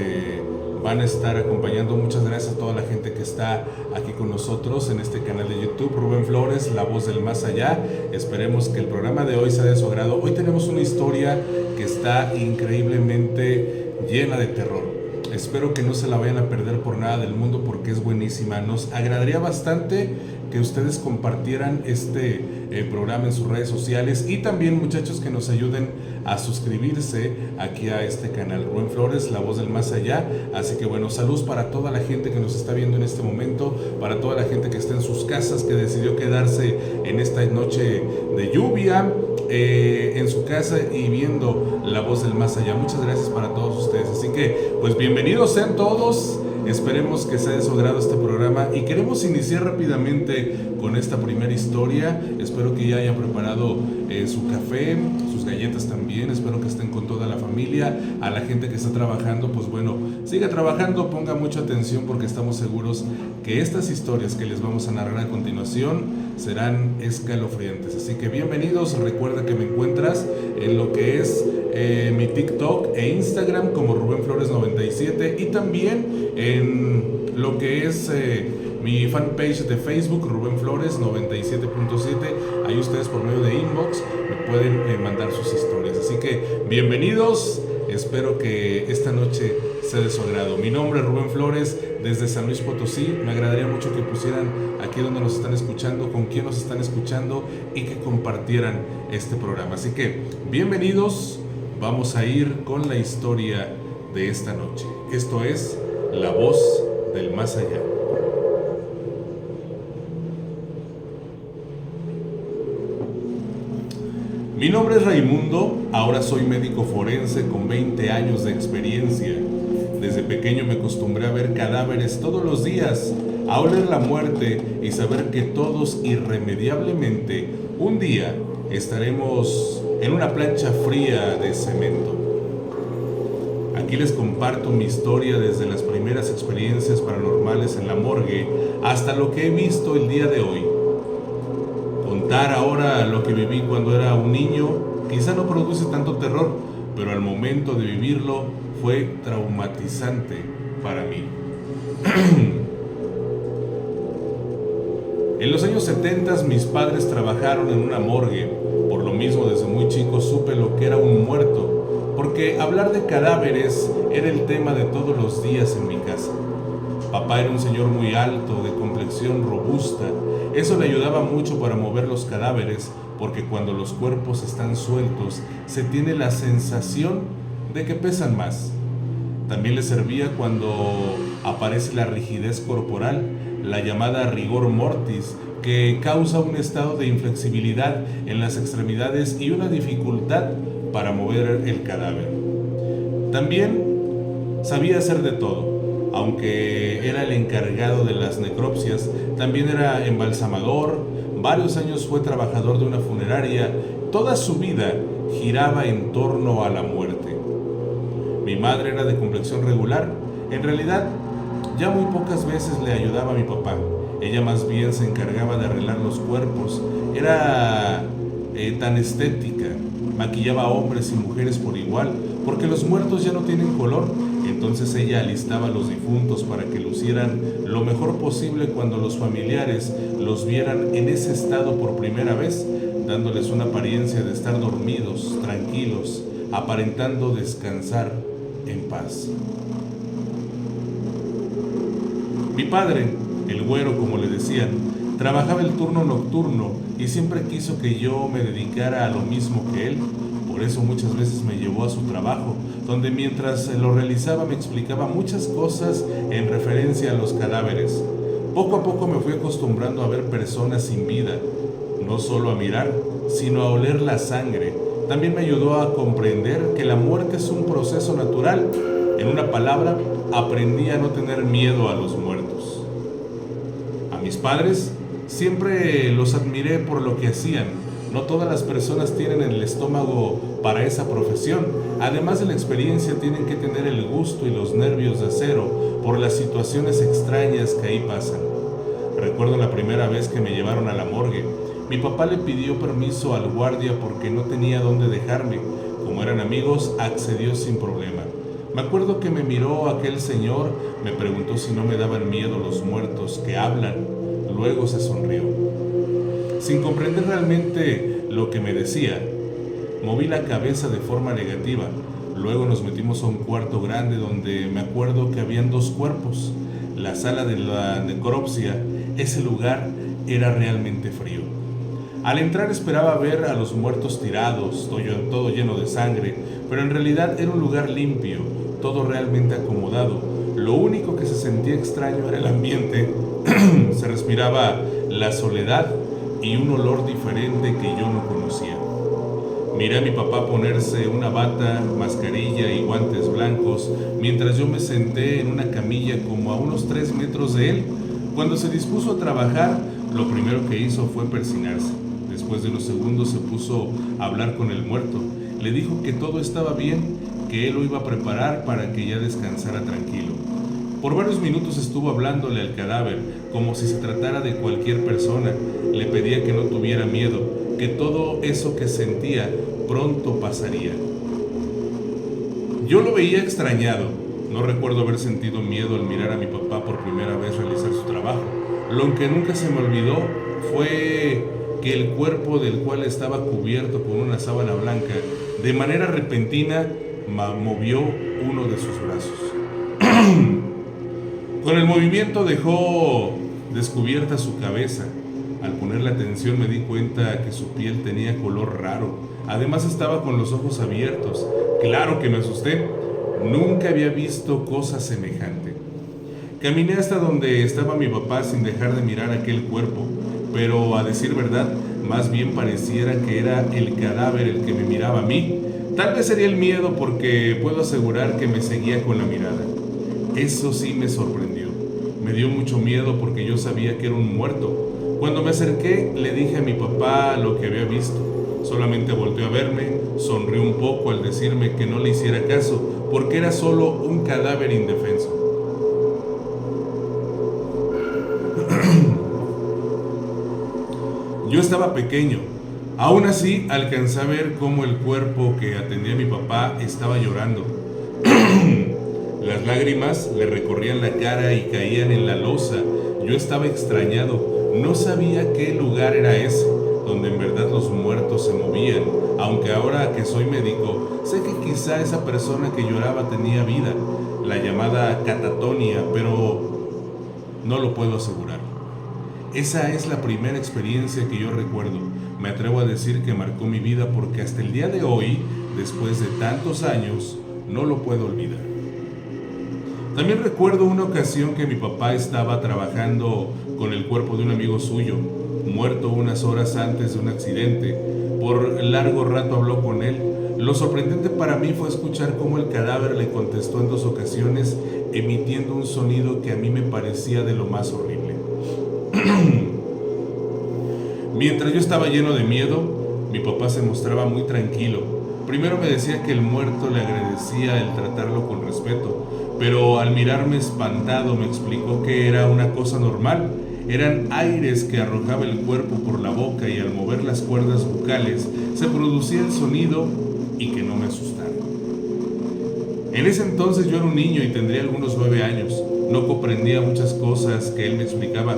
van a estar acompañando. Muchas gracias a toda la gente que está aquí con nosotros en este canal de YouTube, Rubén Flores, La Voz del Más Allá. Esperemos que el programa de hoy sea de su agrado. Hoy tenemos una historia que está increíblemente llena de terror. Espero que no se la vayan a perder por nada del mundo porque es buenísima. Nos agradaría bastante que ustedes compartieran este programa en sus redes sociales y también, muchachos, que nos ayuden a suscribirse aquí a este canal Rubén Flores, La Voz del Más Allá. Así que bueno, saludos para toda la gente que nos está viendo en este momento, para toda la gente que está en sus casas, que decidió quedarse en esta noche de lluvia en su casa y viendo La Voz del Más Allá. Muchas gracias para todos ustedes. Así que pues bienvenidos sean todos. Esperemos que sea de su agrado este programa y queremos iniciar rápidamente con esta primera historia. Espero que ya hayan preparado su café, sus galletas también. Espero que estén con toda la familia. A la gente que está trabajando, pues bueno, siga trabajando, ponga mucha atención porque estamos seguros que estas historias que les vamos a narrar a continuación serán escalofriantes. Así que bienvenidos. Recuerda que me encuentras en lo que es mi TikTok e Instagram como Rubén Flores 97 y también en lo que es mi fanpage de Facebook Rubén Flores 97.7. Ahí ustedes por medio de inbox me pueden mandar sus historias. Así que bienvenidos. Espero que esta noche sea de su agrado. Mi nombre es Rubén Flores desde San Luis Potosí. Me agradaría mucho que pusieran aquí donde nos están escuchando, con quién nos están escuchando y que compartieran este programa. Así que bienvenidos. Vamos a ir con la historia de esta noche. Esto es La Voz del Más Allá. Mi nombre es Raimundo, ahora soy médico forense con 20 años de experiencia. Desde pequeño me acostumbré a ver cadáveres todos los días, a oler la muerte y saber que todos irremediablemente un día estaremos en una plancha fría de cemento. Aquí les comparto mi historia desde las primeras experiencias paranormales en la morgue hasta lo que he visto el día de hoy. Contar ahora lo que viví cuando era un niño quizá no produce tanto terror, pero al momento de vivirlo fue traumatizante para mí. En los años 70 mis padres trabajaron en una morgue. Por lo mismo desde muy chico supe lo que era un muerto, porque hablar de cadáveres era el tema de todos los días en mi casa. Papá era un señor muy alto, de complexión robusta. Eso le ayudaba mucho para mover los cadáveres, porque cuando los cuerpos están sueltos se tiene la sensación de que pesan más. También le servía cuando aparece la rigidez corporal, la llamada rigor mortis, que causa un estado de inflexibilidad en las extremidades y una dificultad para mover el cadáver. También sabía hacer de todo, aunque era el encargado de las necropsias, también era embalsamador, varios años fue trabajador de una funeraria, toda su vida giraba en torno a la muerte. Mi madre era de complexión regular, en realidad ya muy pocas veces le ayudaba a mi papá. Ella más bien se encargaba de arreglar los cuerpos. Era tan estética, maquillaba a hombres y mujeres por igual, porque los muertos ya no tienen color. Entonces ella alistaba a los difuntos para que lucieran lo mejor posible cuando los familiares los vieran en ese estado por primera vez, dándoles una apariencia de estar dormidos, tranquilos, aparentando descansar en paz. Mi padre, el güero como le decían, trabajaba el turno nocturno y siempre quiso que yo me dedicara a lo mismo que él. Por eso muchas veces me llevó a su trabajo, donde mientras lo realizaba me explicaba muchas cosas en referencia a los cadáveres. Poco a poco me fui acostumbrando a ver personas sin vida, no solo a mirar, sino a oler la sangre. También me ayudó a comprender que la muerte es un proceso natural. En una palabra, aprendí a no tener miedo a los muertos. A mis padres siempre los admiré por lo que hacían. No todas las personas tienen el estómago para esa profesión. Además de la experiencia, tienen que tener el gusto y los nervios de acero por las situaciones extrañas que ahí pasan. Recuerdo la primera vez que me llevaron a la morgue. Mi papá le pidió permiso al guardia porque no tenía dónde dejarme. Como eran amigos, accedió sin problema. Me acuerdo que me miró aquel señor, me preguntó si no me daban miedo los muertos que hablan. Luego se sonrió. Sin comprender realmente lo que me decía, moví la cabeza de forma negativa. Luego nos metimos a un cuarto grande donde me acuerdo que habían dos cuerpos. La sala de la necropsia, ese lugar era realmente frío. Al entrar esperaba ver a los muertos tirados, todo lleno de sangre, pero en realidad era un lugar limpio, todo realmente acomodado. Lo único que se sentía extraño era el ambiente. Se respiraba la soledad y un olor diferente que yo no conocía. Miré a mi papá ponerse una bata, mascarilla y guantes blancos, mientras yo me senté en una camilla como a unos 3 metros de él. Cuando se dispuso a trabajar, lo primero que hizo fue persinarse. Después de unos segundos se puso a hablar con el muerto. Le dijo que todo estaba bien, que él lo iba a preparar para que ya descansara tranquilo. Por varios minutos estuvo hablándole al cadáver, como si se tratara de cualquier persona. Le pedía que no tuviera miedo, que todo eso que sentía pronto pasaría. Yo lo veía extrañado. No recuerdo haber sentido miedo al mirar a mi papá por primera vez realizar su trabajo. Lo que nunca se me olvidó fue que el cuerpo del cual estaba cubierto con una sábana blanca, de manera repentina, movió uno de sus brazos. Con el movimiento dejó descubierta su cabeza. Al ponerle atención me di cuenta que su piel tenía color raro. Además estaba con los ojos abiertos. Claro que me asusté. Nunca había visto cosa semejante. Caminé hasta donde estaba mi papá sin dejar de mirar aquel cuerpo, pero a decir verdad, Más bien pareciera que era el cadáver el que me miraba a mí. Tal vez sería el miedo, porque puedo asegurar que me seguía con la mirada. Eso sí me sorprendió. Me dio mucho miedo porque yo sabía que era un muerto. Cuando me acerqué, le dije a mi papá lo que había visto. Solamente volteó a verme, sonrió un poco al decirme que no le hiciera caso, porque era solo un cadáver indefenso. Yo estaba pequeño. Aún así, alcancé a ver cómo el cuerpo que atendía a mi papá estaba llorando. Las lágrimas le recorrían la cara y caían en la losa. Yo estaba extrañado. No sabía qué lugar era ese, donde en verdad los muertos se movían. Aunque ahora que soy médico, sé que quizá esa persona que lloraba tenía vida, la llamada catatonia, pero no lo puedo asegurar. Esa es la primera experiencia que yo recuerdo. Me atrevo a decir que marcó mi vida porque hasta el día de hoy, después de tantos años, no lo puedo olvidar. También recuerdo una ocasión que mi papá estaba trabajando con el cuerpo de un amigo suyo, muerto unas horas antes de un accidente. Por largo rato habló con él. Lo sorprendente para mí fue escuchar cómo el cadáver le contestó en 2 ocasiones, emitiendo un sonido que a mí me parecía de lo más horrible. Mientras yo estaba lleno de miedo, mi papá se mostraba muy tranquilo. Primero me decía que el muerto le agradecía el tratarlo con respeto, pero al mirarme espantado me explicó que era una cosa normal. Eran aires que arrojaba el cuerpo por la boca y al mover las cuerdas bucales se producía el sonido y que no me asustara. En ese entonces yo era un niño y tendría algunos 9 años. No comprendía muchas cosas que él me explicaba.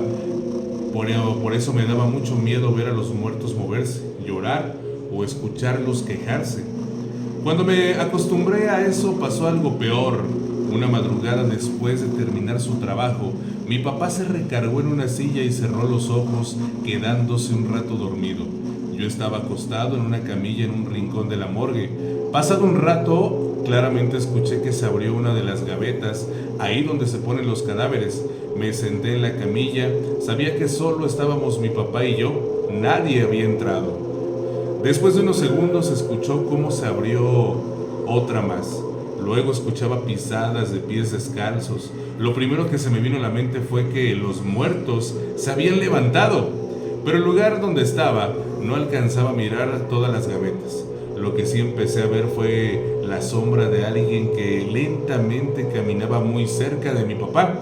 Por eso me daba mucho miedo ver a los muertos moverse, llorar o escucharlos quejarse. Cuando me acostumbré a eso pasó algo peor. Una madrugada después de terminar su trabajo, mi papá se recargó en una silla y cerró los ojos, quedándose un rato dormido. Yo estaba acostado en una camilla en un rincón de la morgue. Pasado un rato, claramente escuché que se abrió una de las gavetas, ahí donde se ponen los cadáveres. Me senté en la camilla, sabía que solo estábamos mi papá y yo, nadie había entrado. Después de unos segundos se escuchó cómo se abrió otra más. Luego escuchaba pisadas de pies descalzos. Lo primero que se me vino a la mente fue que los muertos se habían levantado, pero el lugar donde estaba no alcanzaba a mirar todas las gavetas. Lo que sí empecé a ver fue la sombra de alguien que lentamente caminaba muy cerca de mi papá.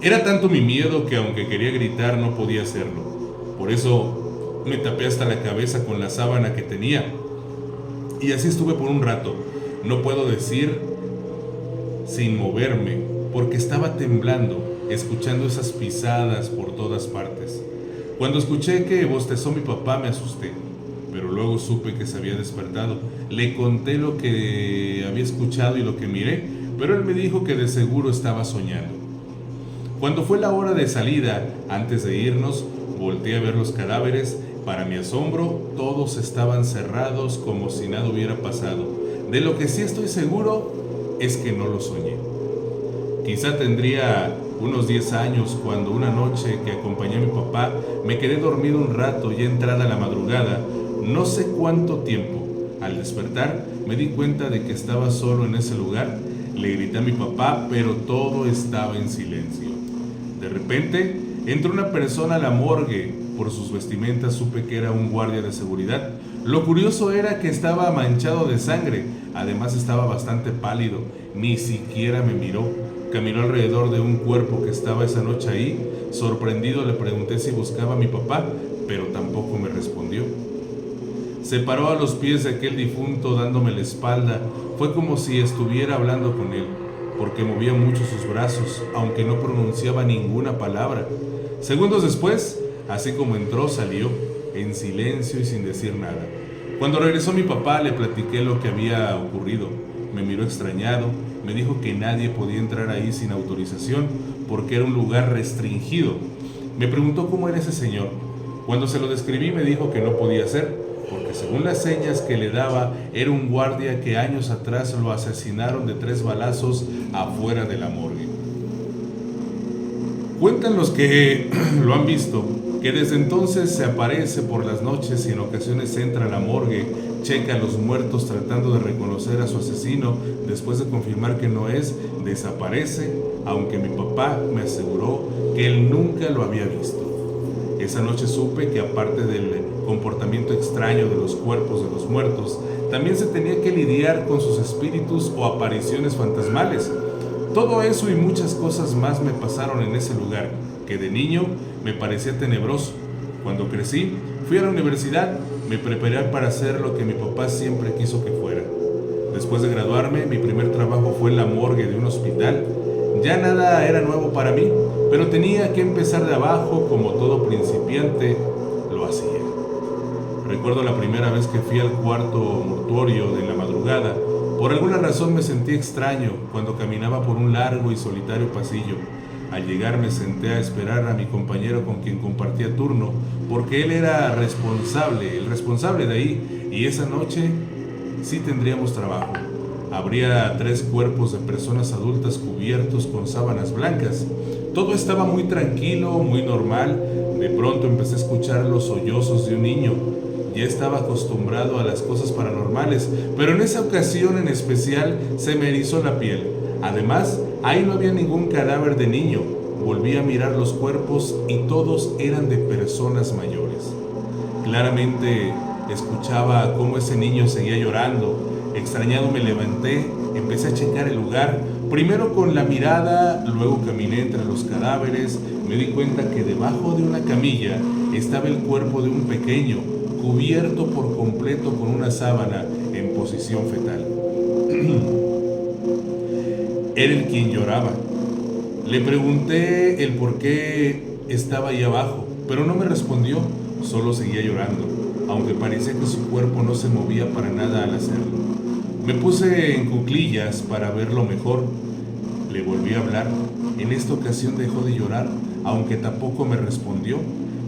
Era tanto mi miedo que aunque quería gritar no podía hacerlo. Por eso me tapé hasta la cabeza con la sábana que tenía. Y así estuve por un rato. No puedo decir sin moverme, porque estaba temblando, escuchando esas pisadas por todas partes. Cuando escuché que bostezó mi papá me asusté, pero luego supe que se había despertado. Le conté lo que había escuchado y lo que miré, pero él me dijo que de seguro estaba soñando. Cuando fue la hora de salida, antes de irnos, volteé a ver los cadáveres. Para mi asombro, todos estaban cerrados como si nada hubiera pasado. De lo que sí estoy seguro es que no lo soñé. Quizá tendría unos 10 años cuando una noche que acompañé a mi papá me quedé dormido un rato y entrada la madrugada, no sé cuánto tiempo. Al despertar me di cuenta de que estaba solo en ese lugar. Le grité a mi papá, pero todo estaba en silencio. De repente entró una persona a la morgue. Por sus vestimentas supe que era un guardia de seguridad. Lo curioso era que estaba manchado de sangre. Además estaba bastante pálido. Ni siquiera me miró. Caminó alrededor de un cuerpo que estaba esa noche ahí. Sorprendido le pregunté si buscaba a mi papá, pero tampoco me respondió. Se paró a los pies de aquel difunto dándome la espalda. Fue como si estuviera hablando con él, porque movía mucho sus brazos, aunque no pronunciaba ninguna palabra. Segundos después, así como entró, salió, en silencio y sin decir nada. Cuando regresó mi papá, le platiqué lo que había ocurrido. Me miró extrañado, me dijo que nadie podía entrar ahí sin autorización, porque era un lugar restringido. Me preguntó cómo era ese señor. Cuando se lo describí, me dijo que no podía ser, porque según las señas que le daba, era un guardia que años atrás lo asesinaron de 3 balazos afuera de la morgue. Cuentan los que lo han visto que desde entonces se aparece por las noches y en ocasiones entra a la morgue, checa a los muertos tratando de reconocer a su asesino. Después de confirmar que no es, desaparece, aunque mi papá me aseguró que él nunca lo había visto. Esa noche supe que aparte del comportamiento extraño de los cuerpos de los muertos, también se tenía que lidiar con sus espíritus o apariciones fantasmales. Todo eso y muchas cosas más me pasaron en ese lugar, que de niño me parecía tenebroso. Cuando crecí, fui a la universidad, me preparé para hacer lo que mi papá siempre quiso que fuera. Después de graduarme, mi primer trabajo fue en la morgue de un hospital. Ya nada era nuevo para mí, pero tenía que empezar de abajo como todo principiante lo hacía. Recuerdo la primera vez que fui al cuarto mortuorio de la madrugada. Por alguna razón me sentí extraño cuando caminaba por un largo y solitario pasillo. Al llegar me senté a esperar a mi compañero con quien compartía turno, porque él era el responsable de ahí, y esa noche sí tendríamos trabajo. Habría 3 cuerpos de personas adultas cubiertos con sábanas blancas. Todo estaba muy tranquilo, muy normal. De pronto empecé a escuchar los sollozos de un niño. Ya estaba acostumbrado a las cosas paranormales, pero en esa ocasión en especial se me erizó la piel. Además, ahí no había ningún cadáver de niño. Volví a mirar los cuerpos y todos eran de personas mayores. Claramente escuchaba cómo ese niño seguía llorando. Extrañado me levanté, empecé a checar el lugar, primero con la mirada, luego caminé entre los cadáveres. Me di cuenta que debajo de una camilla estaba el cuerpo de un pequeño, cubierto por completo con una sábana en posición fetal. Era el quien lloraba. Le pregunté el por qué estaba ahí abajo, pero no me respondió, solo seguía llorando, aunque parecía que su cuerpo no se movía para nada al hacerlo. Me puse en cuclillas para verlo mejor. Le volví a hablar. En esta ocasión dejó de llorar, aunque tampoco me respondió.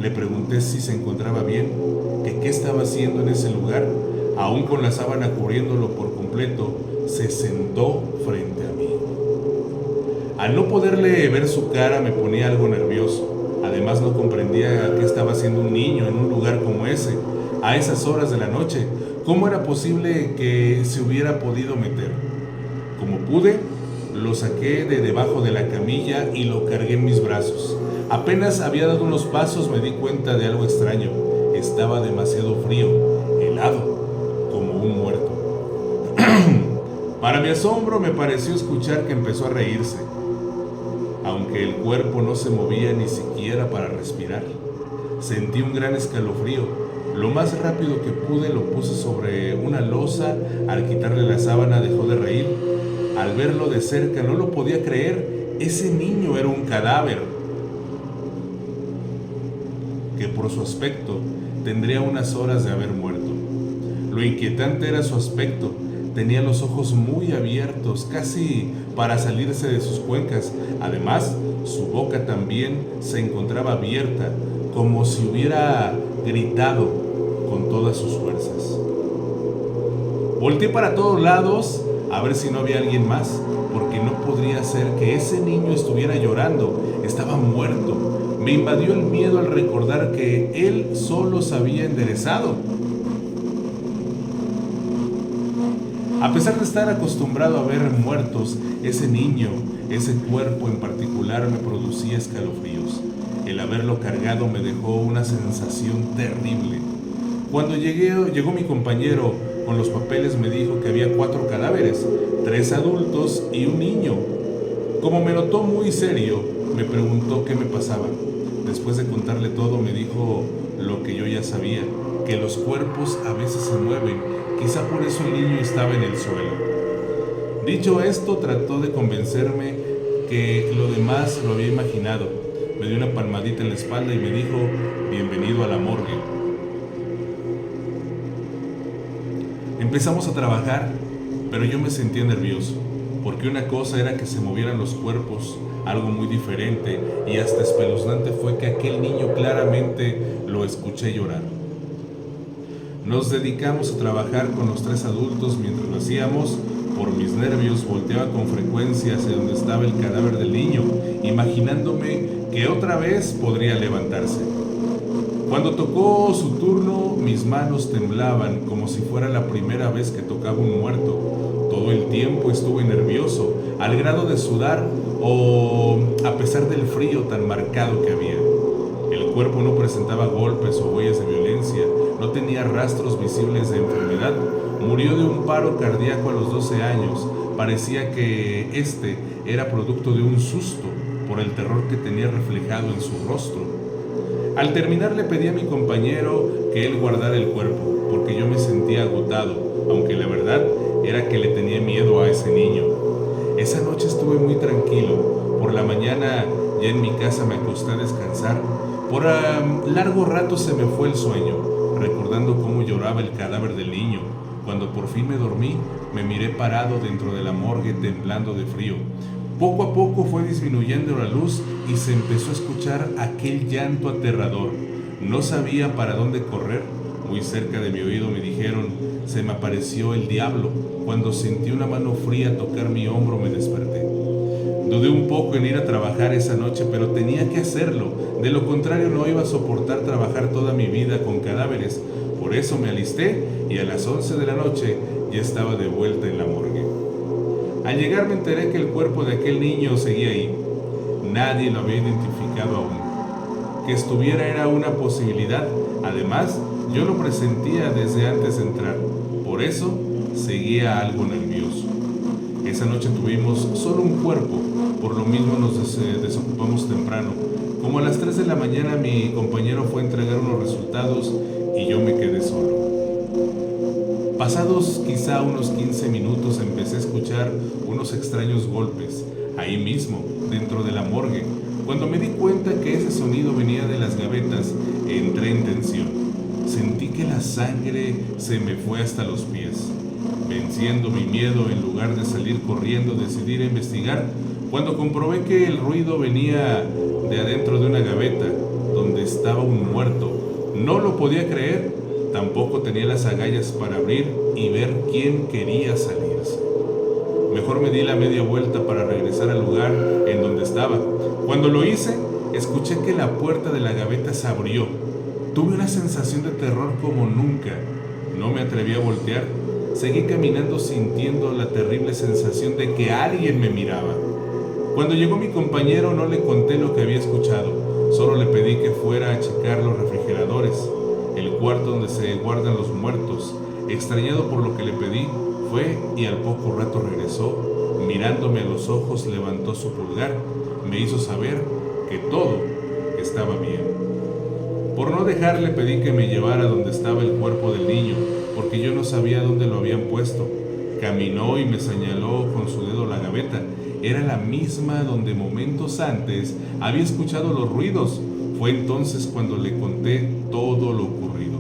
Le pregunté si se encontraba bien, que qué estaba haciendo en ese lugar. Aún con la sábana cubriéndolo por completo, se sentó frente a mí. Al no poderle ver su cara me ponía algo nervioso. Además no comprendía qué estaba haciendo un niño en un lugar como ese, a esas horas de la noche. ¿Cómo era posible que se hubiera podido meter? Como pude, lo saqué de debajo de la camilla y lo cargué en mis brazos. Apenas había dado unos pasos me di cuenta de algo extraño. Estaba demasiado frío, helado, como un muerto. Para mi asombro me pareció escuchar que empezó a reírse, aunque el cuerpo no se movía ni siquiera para respirar. Sentí un gran escalofrío. Lo más rápido que pude lo puse sobre una losa. Al quitarle la sábana dejó de reír. Al verlo de cerca no lo podía creer. Ese niño era un cadáver, que por su aspecto tendría unas horas de haber muerto. Lo inquietante era su aspecto. Tenía los ojos muy abiertos, casi para salirse de sus cuencas. Además, su boca también se encontraba abierta, como si hubiera gritado con todas sus fuerzas. Volteé para todos lados a ver si no había alguien más, porque no podría ser que ese niño estuviera llorando. Estaba muerto. Me invadió el miedo al recordar que él solo se había enderezado. A pesar de estar acostumbrado a ver muertos, ese niño, ese cuerpo en particular me producía escalofríos. El haberlo cargado me dejó una sensación terrible. Cuando llegó mi compañero con los papeles me dijo que había 4 cadáveres, 3 adultos y un niño. Como me notó muy serio, me preguntó qué me pasaba. Después de contarle todo me dijo lo que yo ya sabía, que los cuerpos a veces se mueven. Quizá por eso el niño estaba en el suelo. Dicho esto, trató de convencerme que lo demás lo había imaginado. Me dio una palmadita en la espalda y me dijo, bienvenido a la morgue. Empezamos a trabajar, pero yo me sentía nervioso, porque una cosa era que se movieran los cuerpos, algo muy diferente y hasta espeluznante fue que aquel niño claramente lo escuché llorar. Nos dedicamos a trabajar con los 3 adultos. Mientras lo hacíamos, por mis nervios volteaba con frecuencia hacia donde estaba el cadáver del niño, imaginándome que otra vez podría levantarse. Cuando tocó su turno, mis manos temblaban como si fuera la primera vez que tocaba un muerto. Todo el tiempo estuve nervioso, al grado de sudar o a pesar del frío tan marcado que había. El cuerpo no presentaba golpes o huellas de violencia, no tenía rastros visibles de enfermedad. Murió de un paro cardíaco a los 12 años. Parecía que este era producto de un susto por el terror que tenía reflejado en su rostro. Al terminar le pedí a mi compañero que él guardara el cuerpo, porque yo me sentía agotado, aunque la verdad era que le tenía miedo a ese niño. Esa noche estuve muy tranquilo. Por la mañana ya en mi casa me acosté a descansar. Por largo rato se me fue el sueño, recordando cómo lloraba el cadáver del niño. Cuando por fin me dormí, me miré parado dentro de la morgue temblando de frío. Poco a poco fue disminuyendo la luz y se empezó a escuchar aquel llanto aterrador. No sabía para dónde correr. Muy cerca de mi oído me dijeron: se me apareció el diablo. Cuando sentí una mano fría tocar mi hombro me desperté. Dudé un poco en ir a trabajar esa noche, pero tenía que hacerlo. De lo contrario no iba a soportar trabajar toda mi vida con cadáveres. Por eso me alisté y a las 11 de la noche ya estaba de vuelta en la morgue. Al llegar me enteré que el cuerpo de aquel niño seguía ahí. Nadie lo había identificado aún. Que estuviera era una posibilidad. Además, yo lo presentía desde antes de entrar. Por eso, seguía algo nervioso. Esa noche tuvimos solo un cuerpo. Por lo mismo nos desocupamos temprano. Como a las 3 de la mañana mi compañero fue a entregar unos resultados y yo me quedé solo. Pasados quizá unos 15 minutos empecé a escuchar unos extraños golpes, ahí mismo, dentro de la morgue. Cuando me di cuenta que ese sonido venía de las gavetas, entré en tensión. Sentí que la sangre se me fue hasta los pies. Venciendo mi miedo, en lugar de salir corriendo, decidí ir a investigar. Cuando comprobé que el ruido venía de adentro de una gaveta, donde estaba un muerto, no lo podía creer. Tampoco tenía las agallas para abrir y ver quién quería salirse. Mejor me di la media vuelta para regresar al lugar en donde estaba. Cuando lo hice, escuché que la puerta de la gaveta se abrió. Tuve una sensación de terror como nunca. No me atreví a voltear. Seguí caminando sintiendo la terrible sensación de que alguien me miraba. Cuando llegó mi compañero no le conté lo que había escuchado. Solo le pedí que fuera a checar los refrigeradores, el cuarto donde se guardan los muertos. Extrañado por lo que le pedí, fue y al poco rato regresó. Mirándome a los ojos, levantó su pulgar. Me hizo saber que todo estaba bien. Por no dejarle, pedí que me llevara donde estaba el cuerpo del niño, porque yo no sabía dónde lo habían puesto. Caminó y me señaló con su dedo la gaveta. Era la misma donde momentos antes había escuchado los ruidos. Fue entonces cuando le conté todo lo ocurrido.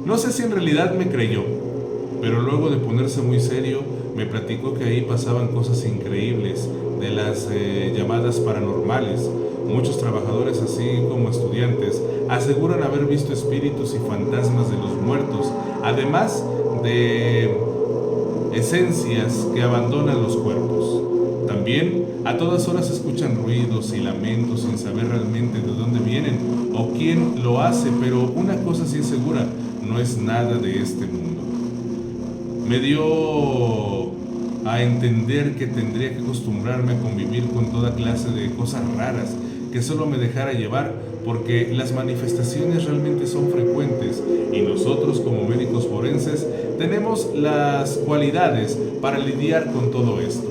No sé si en realidad me creyó, pero luego de ponerse muy serio, me platicó que ahí pasaban cosas increíbles, de las llamadas paranormales. Muchos trabajadores, así como estudiantes, aseguran haber visto espíritus y fantasmas de los muertos, además de esencias que abandonan los cuerpos. También a todas horas se escuchan ruidos y lamentos sin saber realmente de dónde vienen o quién lo hace, pero una cosa sí es segura, no es nada de este mundo. Me dio a entender que tendría que acostumbrarme a convivir con toda clase de cosas raras, que solo me dejara llevar, porque las manifestaciones realmente son frecuentes y nosotros como médicos forenses tenemos las cualidades para lidiar con todo esto.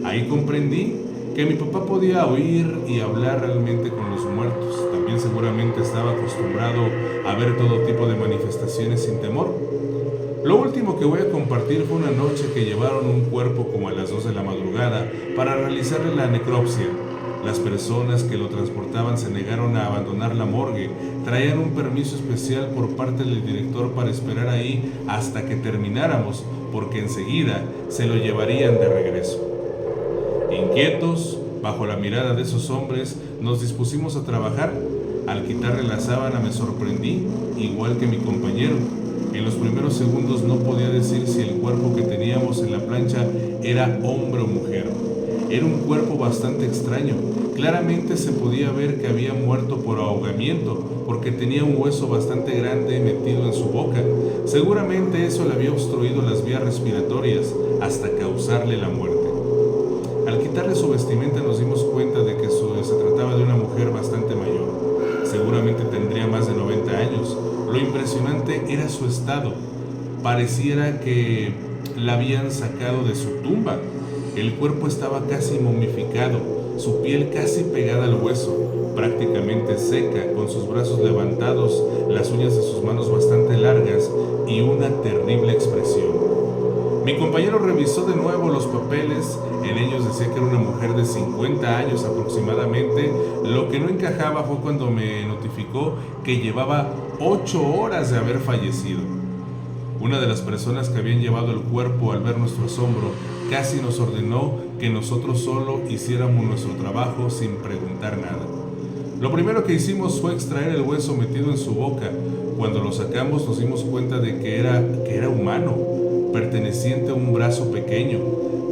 Ahí comprendí que mi papá podía oír y hablar realmente con los muertos. También seguramente estaba acostumbrado a ver todo tipo de manifestaciones sin temor. Lo último que voy a compartir fue una noche que llevaron un cuerpo como a las 2 de la madrugada para realizarle la necropsia. Las personas que lo transportaban se negaron a abandonar la morgue. Traían un permiso especial por parte del director para esperar ahí hasta que termináramos, porque enseguida se lo llevarían de regreso. Inquietos, bajo la mirada de esos hombres, nos dispusimos a trabajar. Al quitarle la sábana me sorprendí, igual que mi compañero. En los primeros segundos no podía decir si el cuerpo que teníamos en la plancha era hombre o mujer. Era un cuerpo bastante extraño. Claramente se podía ver que había muerto por ahogamiento, porque tenía un hueso bastante grande metido en su boca. Seguramente eso le había obstruido las vías respiratorias hasta causarle la muerte. Al quitarle su vestimenta nos dimos cuenta de que se trataba de una mujer bastante mayor. Seguramente tendría más de 90 años. Lo impresionante era su estado. Pareciera que la habían sacado de su tumba. El cuerpo estaba casi momificado, su piel casi pegada al hueso, prácticamente seca, con sus brazos levantados, las uñas de sus manos bastante largas y una terrible expresión. Mi compañero revisó de nuevo los papeles. En ellos decía que era una mujer de 50 años aproximadamente. Lo que no encajaba fue cuando me notificó que llevaba 8 horas de haber fallecido. Una de las personas que habían llevado el cuerpo, al ver nuestro asombro, casi nos ordenó que nosotros solo hiciéramos nuestro trabajo sin preguntar nada. Lo primero que hicimos fue extraer el hueso metido en su boca. Cuando lo sacamos nos dimos cuenta de que era humano, perteneciente a un brazo pequeño.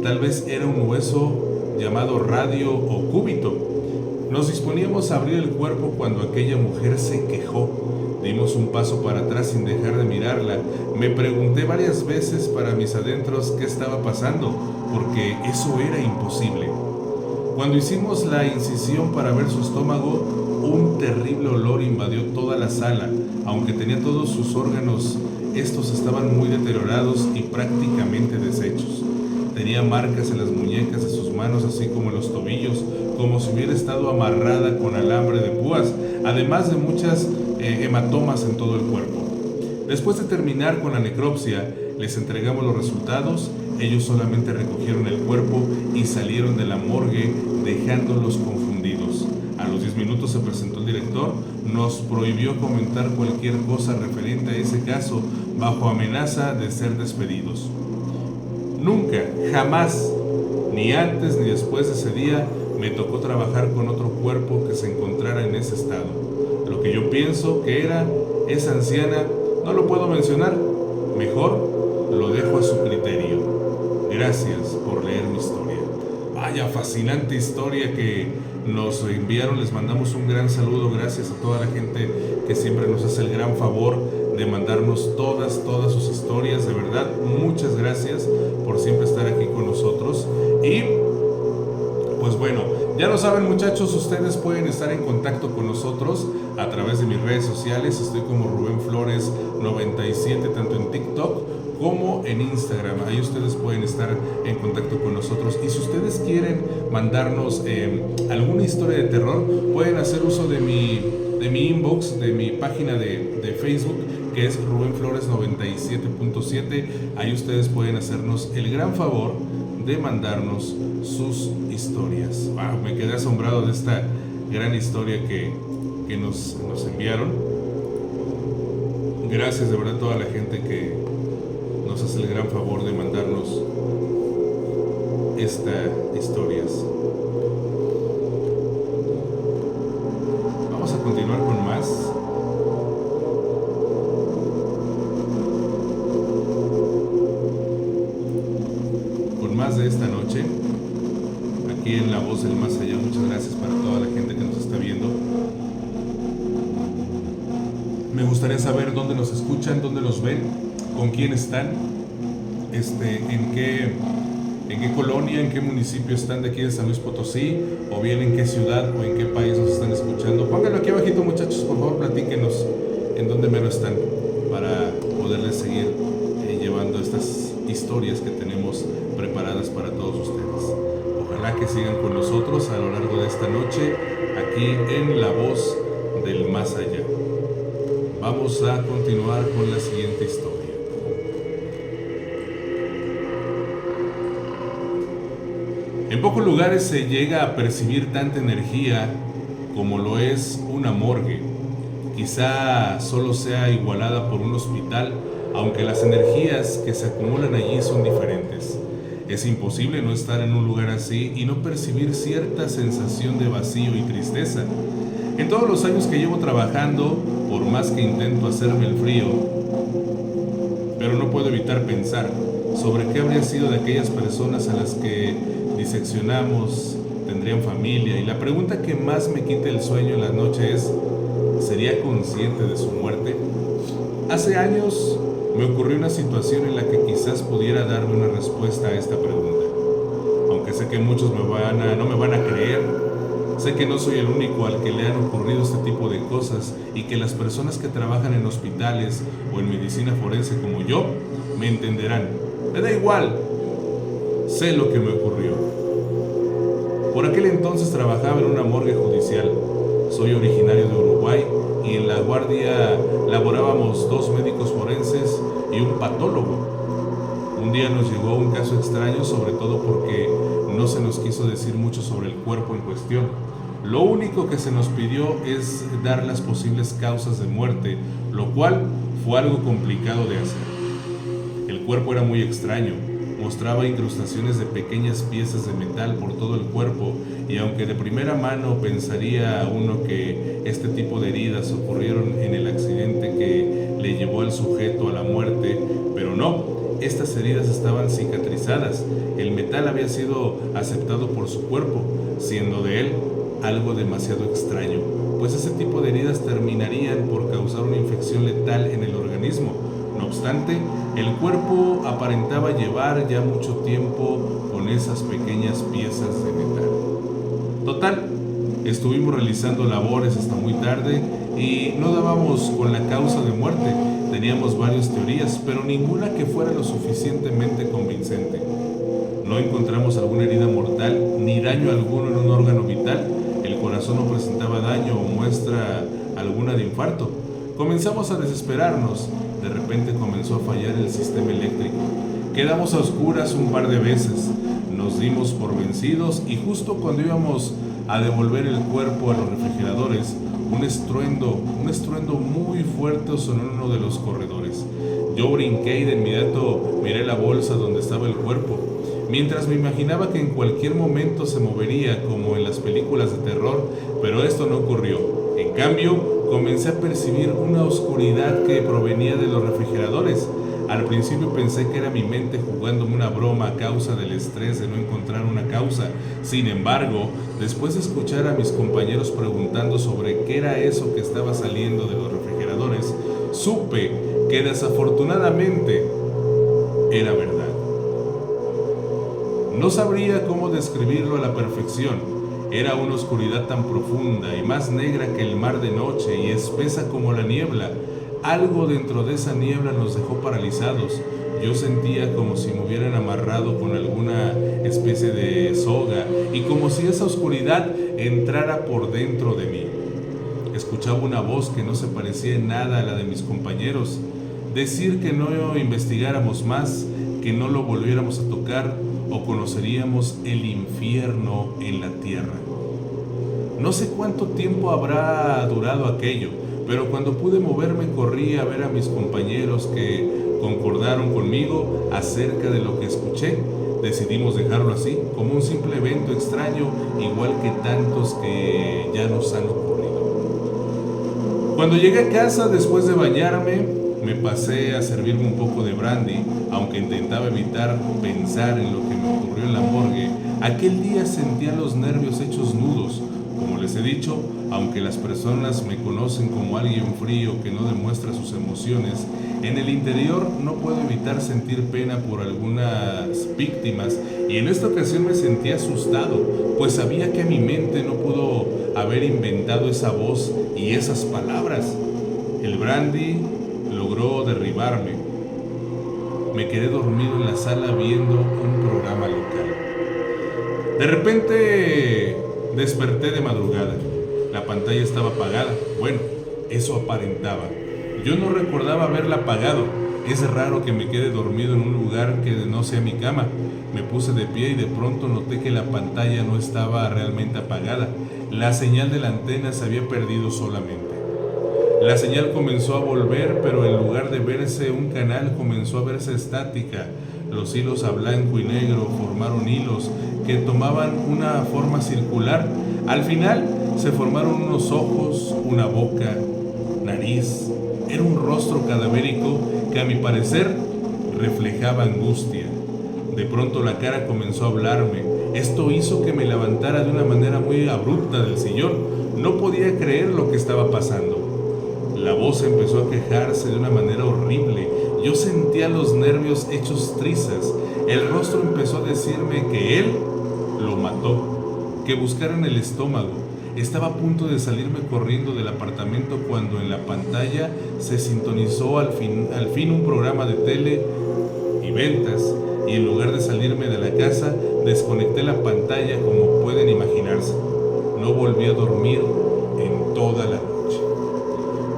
Tal vez era un hueso llamado radio o cúbito. Nos disponíamos a abrir el cuerpo cuando aquella mujer se quejó. Dimos un paso para atrás sin dejar de mirarla. Me pregunté varias veces para mis adentros qué estaba pasando, porque eso era imposible. Cuando hicimos la incisión para ver su estómago, un terrible olor invadió toda la sala. Aunque tenía todos sus órganos, estos estaban muy deteriorados y prácticamente deshechos. Tenía marcas en las muñecas de sus manos, así como en los tobillos, como si hubiera estado amarrada con alambre de púas, además de muchas hematomas en todo el cuerpo. Después de terminar con la necropsia, les entregamos los resultados. Ellos solamente recogieron el cuerpo y salieron de la morgue, dejándolos confundidos. A los 10 minutos se presentó el director, nos prohibió comentar cualquier cosa referente a ese caso, bajo amenaza de ser despedidos. Nunca, jamás, ni antes ni después de ese día, me tocó trabajar con otro cuerpo que se encontrara en ese estado. Lo que yo pienso que era esa anciana, no lo puedo mencionar. Mejor lo dejo a su criterio. Gracias por leer mi historia. Vaya fascinante historia que nos enviaron. Les mandamos un gran saludo. Gracias a toda la gente que siempre nos hace el gran favor de mandarnos todas sus historias. De verdad, muchas gracias por siempre estar aquí con nosotros. Y pues bueno, ya lo saben, muchachos, ustedes pueden estar en contacto con nosotros a través de mis redes sociales. Estoy como Rubén Flores 97, tanto en TikTok como en Instagram. Ahí ustedes pueden estar en contacto con nosotros. Y si ustedes quieren mandarnos alguna historia de terror, pueden hacer uso de mi inbox, de mi página de Facebook, que es Rubén Flores 97.7. Ahí ustedes pueden hacernos el gran favor de mandarnos sus historias. Wow, me quedé asombrado de esta gran historia que nos enviaron. Gracias de verdad a toda la gente que nos hace el gran favor de mandarnos estas historias. Vamos a continuar con más. De esta noche aquí en La Voz del Más Allá. Muchas gracias para toda la gente que nos está viendo. Me gustaría saber dónde nos escuchan, dónde los ven, con quién están, en qué colonia, en qué municipio están de aquí de San Luis Potosí, o bien en qué ciudad o en qué país nos están escuchando. Pónganlo aquí abajito, muchachos, por favor, platíquenos en dónde mero están para poderles seguir llevando estas historias que tenemos preparadas para todos ustedes. Ojalá que sigan con nosotros a lo largo de esta noche aquí en La Voz del Más Allá. Vamos a continuar con la siguiente historia. En pocos lugares se llega a percibir tanta energía como lo es una morgue. Quizá solo sea igualada por un hospital, aunque las energías que se acumulan allí son diferentes. Es imposible no estar en un lugar así y no percibir cierta sensación de vacío y tristeza. En todos los años que llevo trabajando, por más que intento hacerme el frío, pero no puedo evitar pensar sobre qué habría sido de aquellas personas a las que diseccionamos, tendrían familia, y la pregunta que más me quita el sueño en la noche es: ¿sería consciente de su muerte? Hace años me ocurrió una situación en la que quizás pudiera darme una respuesta a esta pregunta. Aunque sé que muchos no me van a creer, sé que no soy el único al que le han ocurrido este tipo de cosas, y que las personas que trabajan en hospitales o en medicina forense como yo me entenderán. Me da igual, sé lo que me ocurrió. Por aquel entonces trabajaba en una morgue judicial. Soy originario de Uruguay y en la guardia laborábamos 2 médicos forenses y un patólogo. Un día nos llegó un caso extraño, sobre todo porque no se nos quiso decir mucho sobre el cuerpo en cuestión. Lo único que se nos pidió es dar las posibles causas de muerte, lo cual fue algo complicado de hacer. El cuerpo era muy extraño, mostraba incrustaciones de pequeñas piezas de metal por todo el cuerpo, y aunque de primera mano pensaría uno que este tipo de heridas ocurrieron en el accidente que le llevó al sujeto a la muerte, pero no, estas heridas estaban cicatrizadas. El metal había sido aceptado por su cuerpo, siendo de él algo demasiado extraño, pues ese tipo de heridas terminarían por causar una infección letal en el organismo. No obstante, el cuerpo aparentaba llevar ya mucho tiempo con esas pequeñas piezas de metal. Total, estuvimos realizando labores hasta muy tarde y no dábamos con la causa de muerte. Teníamos varias teorías, pero ninguna que fuera lo suficientemente convincente. No encontramos alguna herida mortal ni daño alguno en un órgano vital. El corazón no presentaba daño o muestra alguna de infarto. Comenzamos a desesperarnos. De repente comenzó a fallar el sistema eléctrico. Quedamos a oscuras un par de veces. Nos dimos por vencidos y justo cuando íbamos a devolver el cuerpo a los refrigeradores, un estruendo muy fuerte sonó en uno de los corredores. Yo brinqué y de inmediato miré la bolsa donde estaba el cuerpo, mientras me imaginaba que en cualquier momento se movería como en las películas de terror, pero esto no ocurrió. En cambio, comencé a percibir una oscuridad que provenía de los refrigeradores. Al principio pensé que era mi mente jugándome una broma a causa del estrés de no encontrar una causa. Sin embargo, después de escuchar a mis compañeros preguntando sobre qué era eso que estaba saliendo de los refrigeradores, supe que desafortunadamente era verdad. No sabría cómo describirlo a la perfección. Era una oscuridad tan profunda y más negra que el mar de noche y espesa como la niebla. Algo dentro de esa niebla nos dejó paralizados. Yo sentía como si me hubieran amarrado con alguna especie de soga y como si esa oscuridad entrara por dentro de mí. Escuchaba una voz que no se parecía en nada a la de mis compañeros, decir que no investigáramos más, que no lo volviéramos a tocar o conoceríamos el infierno en la tierra. No sé cuánto tiempo habrá durado aquello, pero cuando pude moverme corrí a ver a mis compañeros que concordaron conmigo acerca de lo que escuché. Decidimos dejarlo así, como un simple evento extraño, igual que tantos que ya nos han ocurrido. Cuando llegué a casa después de bañarme, me pasé a servirme un poco de brandy, aunque intentaba evitar pensar en lo que me ocurrió en la morgue. Aquel día sentía los nervios hechos nudos. Como les he dicho, aunque las personas me conocen como alguien frío que no demuestra sus emociones, en el interior no puedo evitar sentir pena por algunas víctimas, y en esta ocasión me sentí asustado, pues sabía que mi mente no pudo haber inventado esa voz y esas palabras. El brandy logró derribarme. Me quedé dormido en la sala viendo un programa local. De repente desperté de madrugada. La pantalla estaba apagada. Bueno, eso aparentaba. Yo no recordaba haberla apagado. Es raro que me quede dormido en un lugar que no sea mi cama. Me puse de pie y de pronto noté que la pantalla no estaba realmente apagada. La señal de la antena se había perdido solamente. La señal comenzó a volver, pero en lugar de verse un canal, comenzó a verse estática. Los hilos a blanco y negro formaron hilos que tomaban una forma circular. Al final se formaron unos ojos, una boca, nariz. Era un rostro cadavérico que a mi parecer reflejaba angustia. De pronto la cara comenzó a hablarme. Esto hizo que me levantara de una manera muy abrupta del sillón. No podía creer lo que estaba pasando. La voz empezó a quejarse de una manera horrible. Yo sentía los nervios hechos trizas. El rostro empezó a decirme que él lo mató, que buscara en el estómago. Estaba a punto de salirme corriendo del apartamento cuando en la pantalla se sintonizó al fin un programa de tele y ventas, y en lugar de salirme de la casa, desconecté la pantalla como pueden imaginarse. No volví a dormir en toda la noche.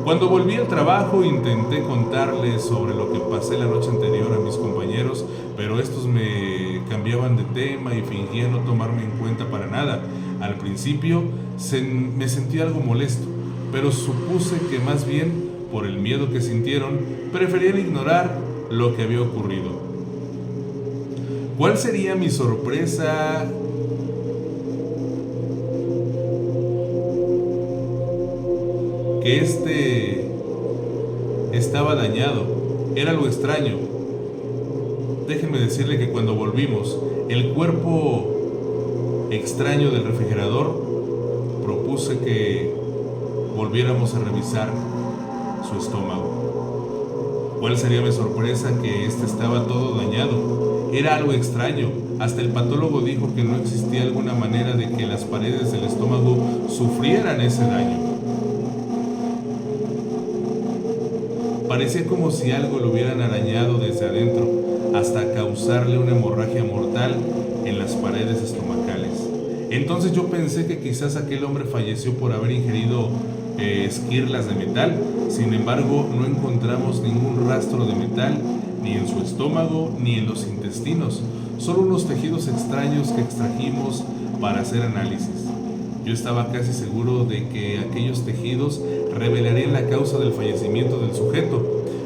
Cuando volví al trabajo intenté contarles sobre lo que pasé la noche anterior a mis compañeros, pero estos me cambiaban de tema y fingían no tomarme en cuenta para nada. Al principio me sentí algo molesto, pero supuse que más bien, por el miedo que sintieron, preferían ignorar lo que había ocurrido. ¿Cuál sería mi sorpresa? Que estaba dañado. Era algo extraño. Déjenme decirle que cuando volvimos, el cuerpo extraño del refrigerador, propuse que volviéramos a revisar su estómago. ¿Cuál sería mi sorpresa? Que estaba todo dañado. Era algo extraño. Hasta el patólogo dijo que no existía alguna manera de que las paredes del estómago sufrieran ese daño. Parecía como si algo lo hubieran arañado desde adentro hasta causarle una hemorragia mortal en las paredes estomacales. Entonces yo pensé que quizás aquel hombre falleció por haber ingerido esquirlas de metal. Sin embargo, no encontramos ningún rastro de metal, ni en su estómago, ni en los intestinos. Solo unos tejidos extraños que extrajimos para hacer análisis. Yo estaba casi seguro de que aquellos tejidos revelarían la causa del fallecimiento del sujeto.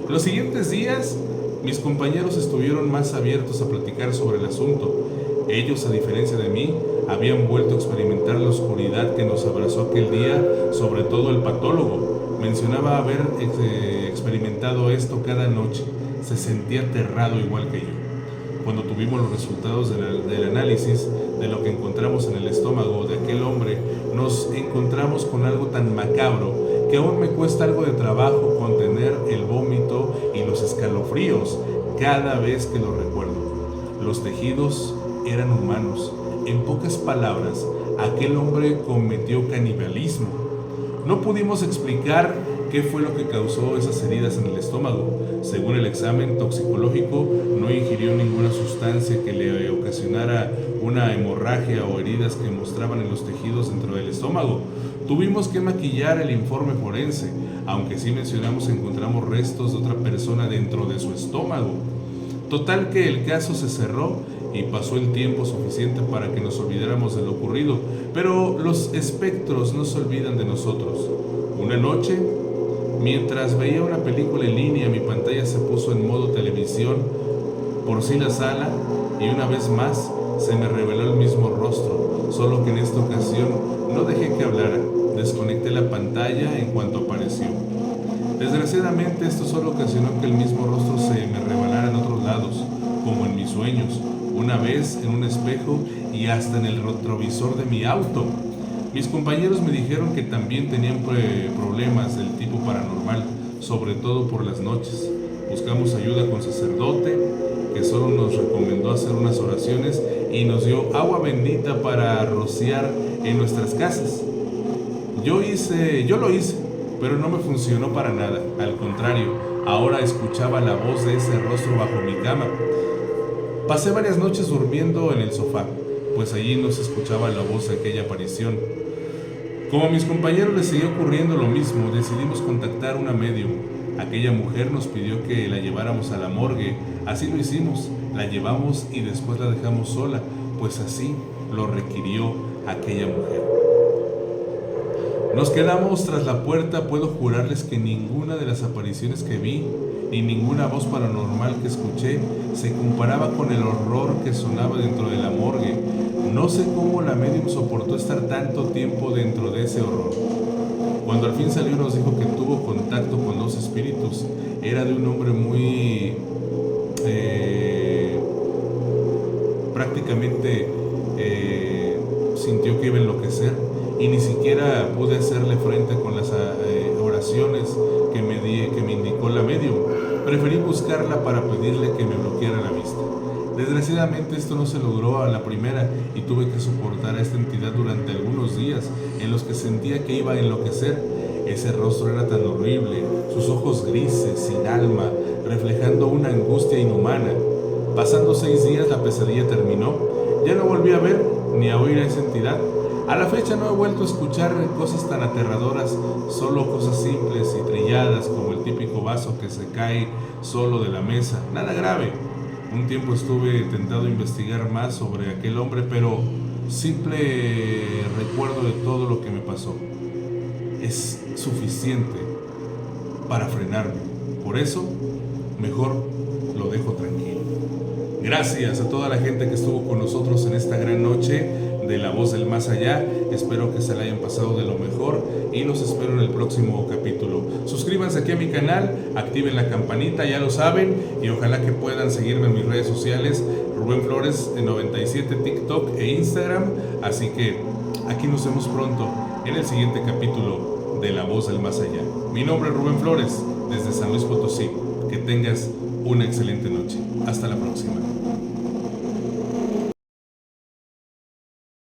Los siguientes días, mis compañeros estuvieron más abiertos a platicar sobre el asunto. Ellos, a diferencia de mí, habían vuelto a experimentar la oscuridad que nos abrazó aquel día, sobre todo el patólogo. Mencionaba haber experimentado esto cada noche. Se sentía aterrado igual que yo. Cuando tuvimos los resultados del análisis de lo que encontramos en el estómago de aquel hombre, nos encontramos con algo tan macabro que aún me cuesta algo de trabajo contener el vómito y los escalofríos cada vez que lo recuerdo. Los tejidos eran humanos. En pocas palabras, aquel hombre cometió canibalismo. No pudimos explicar qué fue lo que causó esas heridas en el estómago. Según el examen toxicológico, no ingirió ninguna sustancia que le ocasionara una hemorragia o heridas que mostraban en los tejidos dentro del estómago. Tuvimos que maquillar el informe forense, aunque sí mencionamos que encontramos restos de otra persona dentro de su estómago. Total que el caso se cerró y pasó el tiempo suficiente para que nos olvidáramos de lo ocurrido, pero los espectros no se olvidan de nosotros. Una noche, mientras veía una película en línea, mi pantalla se puso en modo televisión por sí la sala y una vez más se me reveló el mismo rostro, solo que en esta ocasión no dejé que hablara. Desconecté la pantalla en cuanto apareció. Desgraciadamente esto solo ocasionó que el mismo rostro se me revelara en otros lados, como en mis sueños, una vez en un espejo y hasta en el retrovisor de mi auto. Mis compañeros me dijeron que también tenían problemas del tipo paranormal, sobre todo por las noches. Buscamos ayuda con sacerdote, que solo nos recomendó hacer unas oraciones y nos dio agua bendita para rociar en nuestras casas. Yo lo hice, pero no me funcionó para nada. Al contrario, ahora escuchaba la voz de ese rostro bajo mi cama. Pasé varias noches durmiendo en el sofá, pues allí no se escuchaba la voz de aquella aparición. Como a mis compañeros les seguía ocurriendo lo mismo, decidimos contactar a una médium. Aquella mujer nos pidió que la lleváramos a la morgue. Así lo hicimos, la llevamos y después la dejamos sola, pues así lo requirió aquella mujer. Nos quedamos tras la puerta. Puedo jurarles que ninguna de las apariciones que vi, ni ninguna voz paranormal que escuché, se comparaba con el horror que sonaba dentro de la morgue. No sé cómo la médium soportó estar tanto tiempo dentro de ese horror. Cuando al fin salió nos dijo que tuvo contacto con dos espíritus. Era de un hombre muy... prácticamente iba a enloquecer y ni siquiera pude hacerle frente con las oraciones que me indicó la medium. Preferí buscarla para pedirle que me bloqueara la vista. Desgraciadamente esto no se logró a la primera y tuve que soportar a esta entidad durante algunos días en los que sentía que iba a enloquecer. Ese rostro era tan horrible, sus ojos grises, sin alma, reflejando una angustia inhumana. Pasando 6 días la pesadilla terminó. Ya no volví a ver ni a oír a esa entidad. A la fecha no he vuelto a escuchar cosas tan aterradoras, solo cosas simples y trilladas como el típico vaso que se cae solo de la mesa. Nada grave. Un tiempo estuve tentado a investigar más sobre aquel hombre, pero simple recuerdo de todo lo que me pasó es suficiente para frenarme. Por eso, mejor lo dejo tranquilo. Gracias a toda la gente que estuvo con nosotros en esta gran noche de La Voz del Más Allá. Espero que se la hayan pasado de lo mejor y los espero en el próximo capítulo. Suscríbanse aquí a mi canal, activen la campanita, ya lo saben, y ojalá que puedan seguirme en mis redes sociales, Rubén Flores en 97, TikTok e Instagram. Así que aquí nos vemos pronto en el siguiente capítulo de La Voz del Más Allá. Mi nombre es Rubén Flores, desde San Luis Potosí. Que tengas una excelente noche. Hasta la próxima.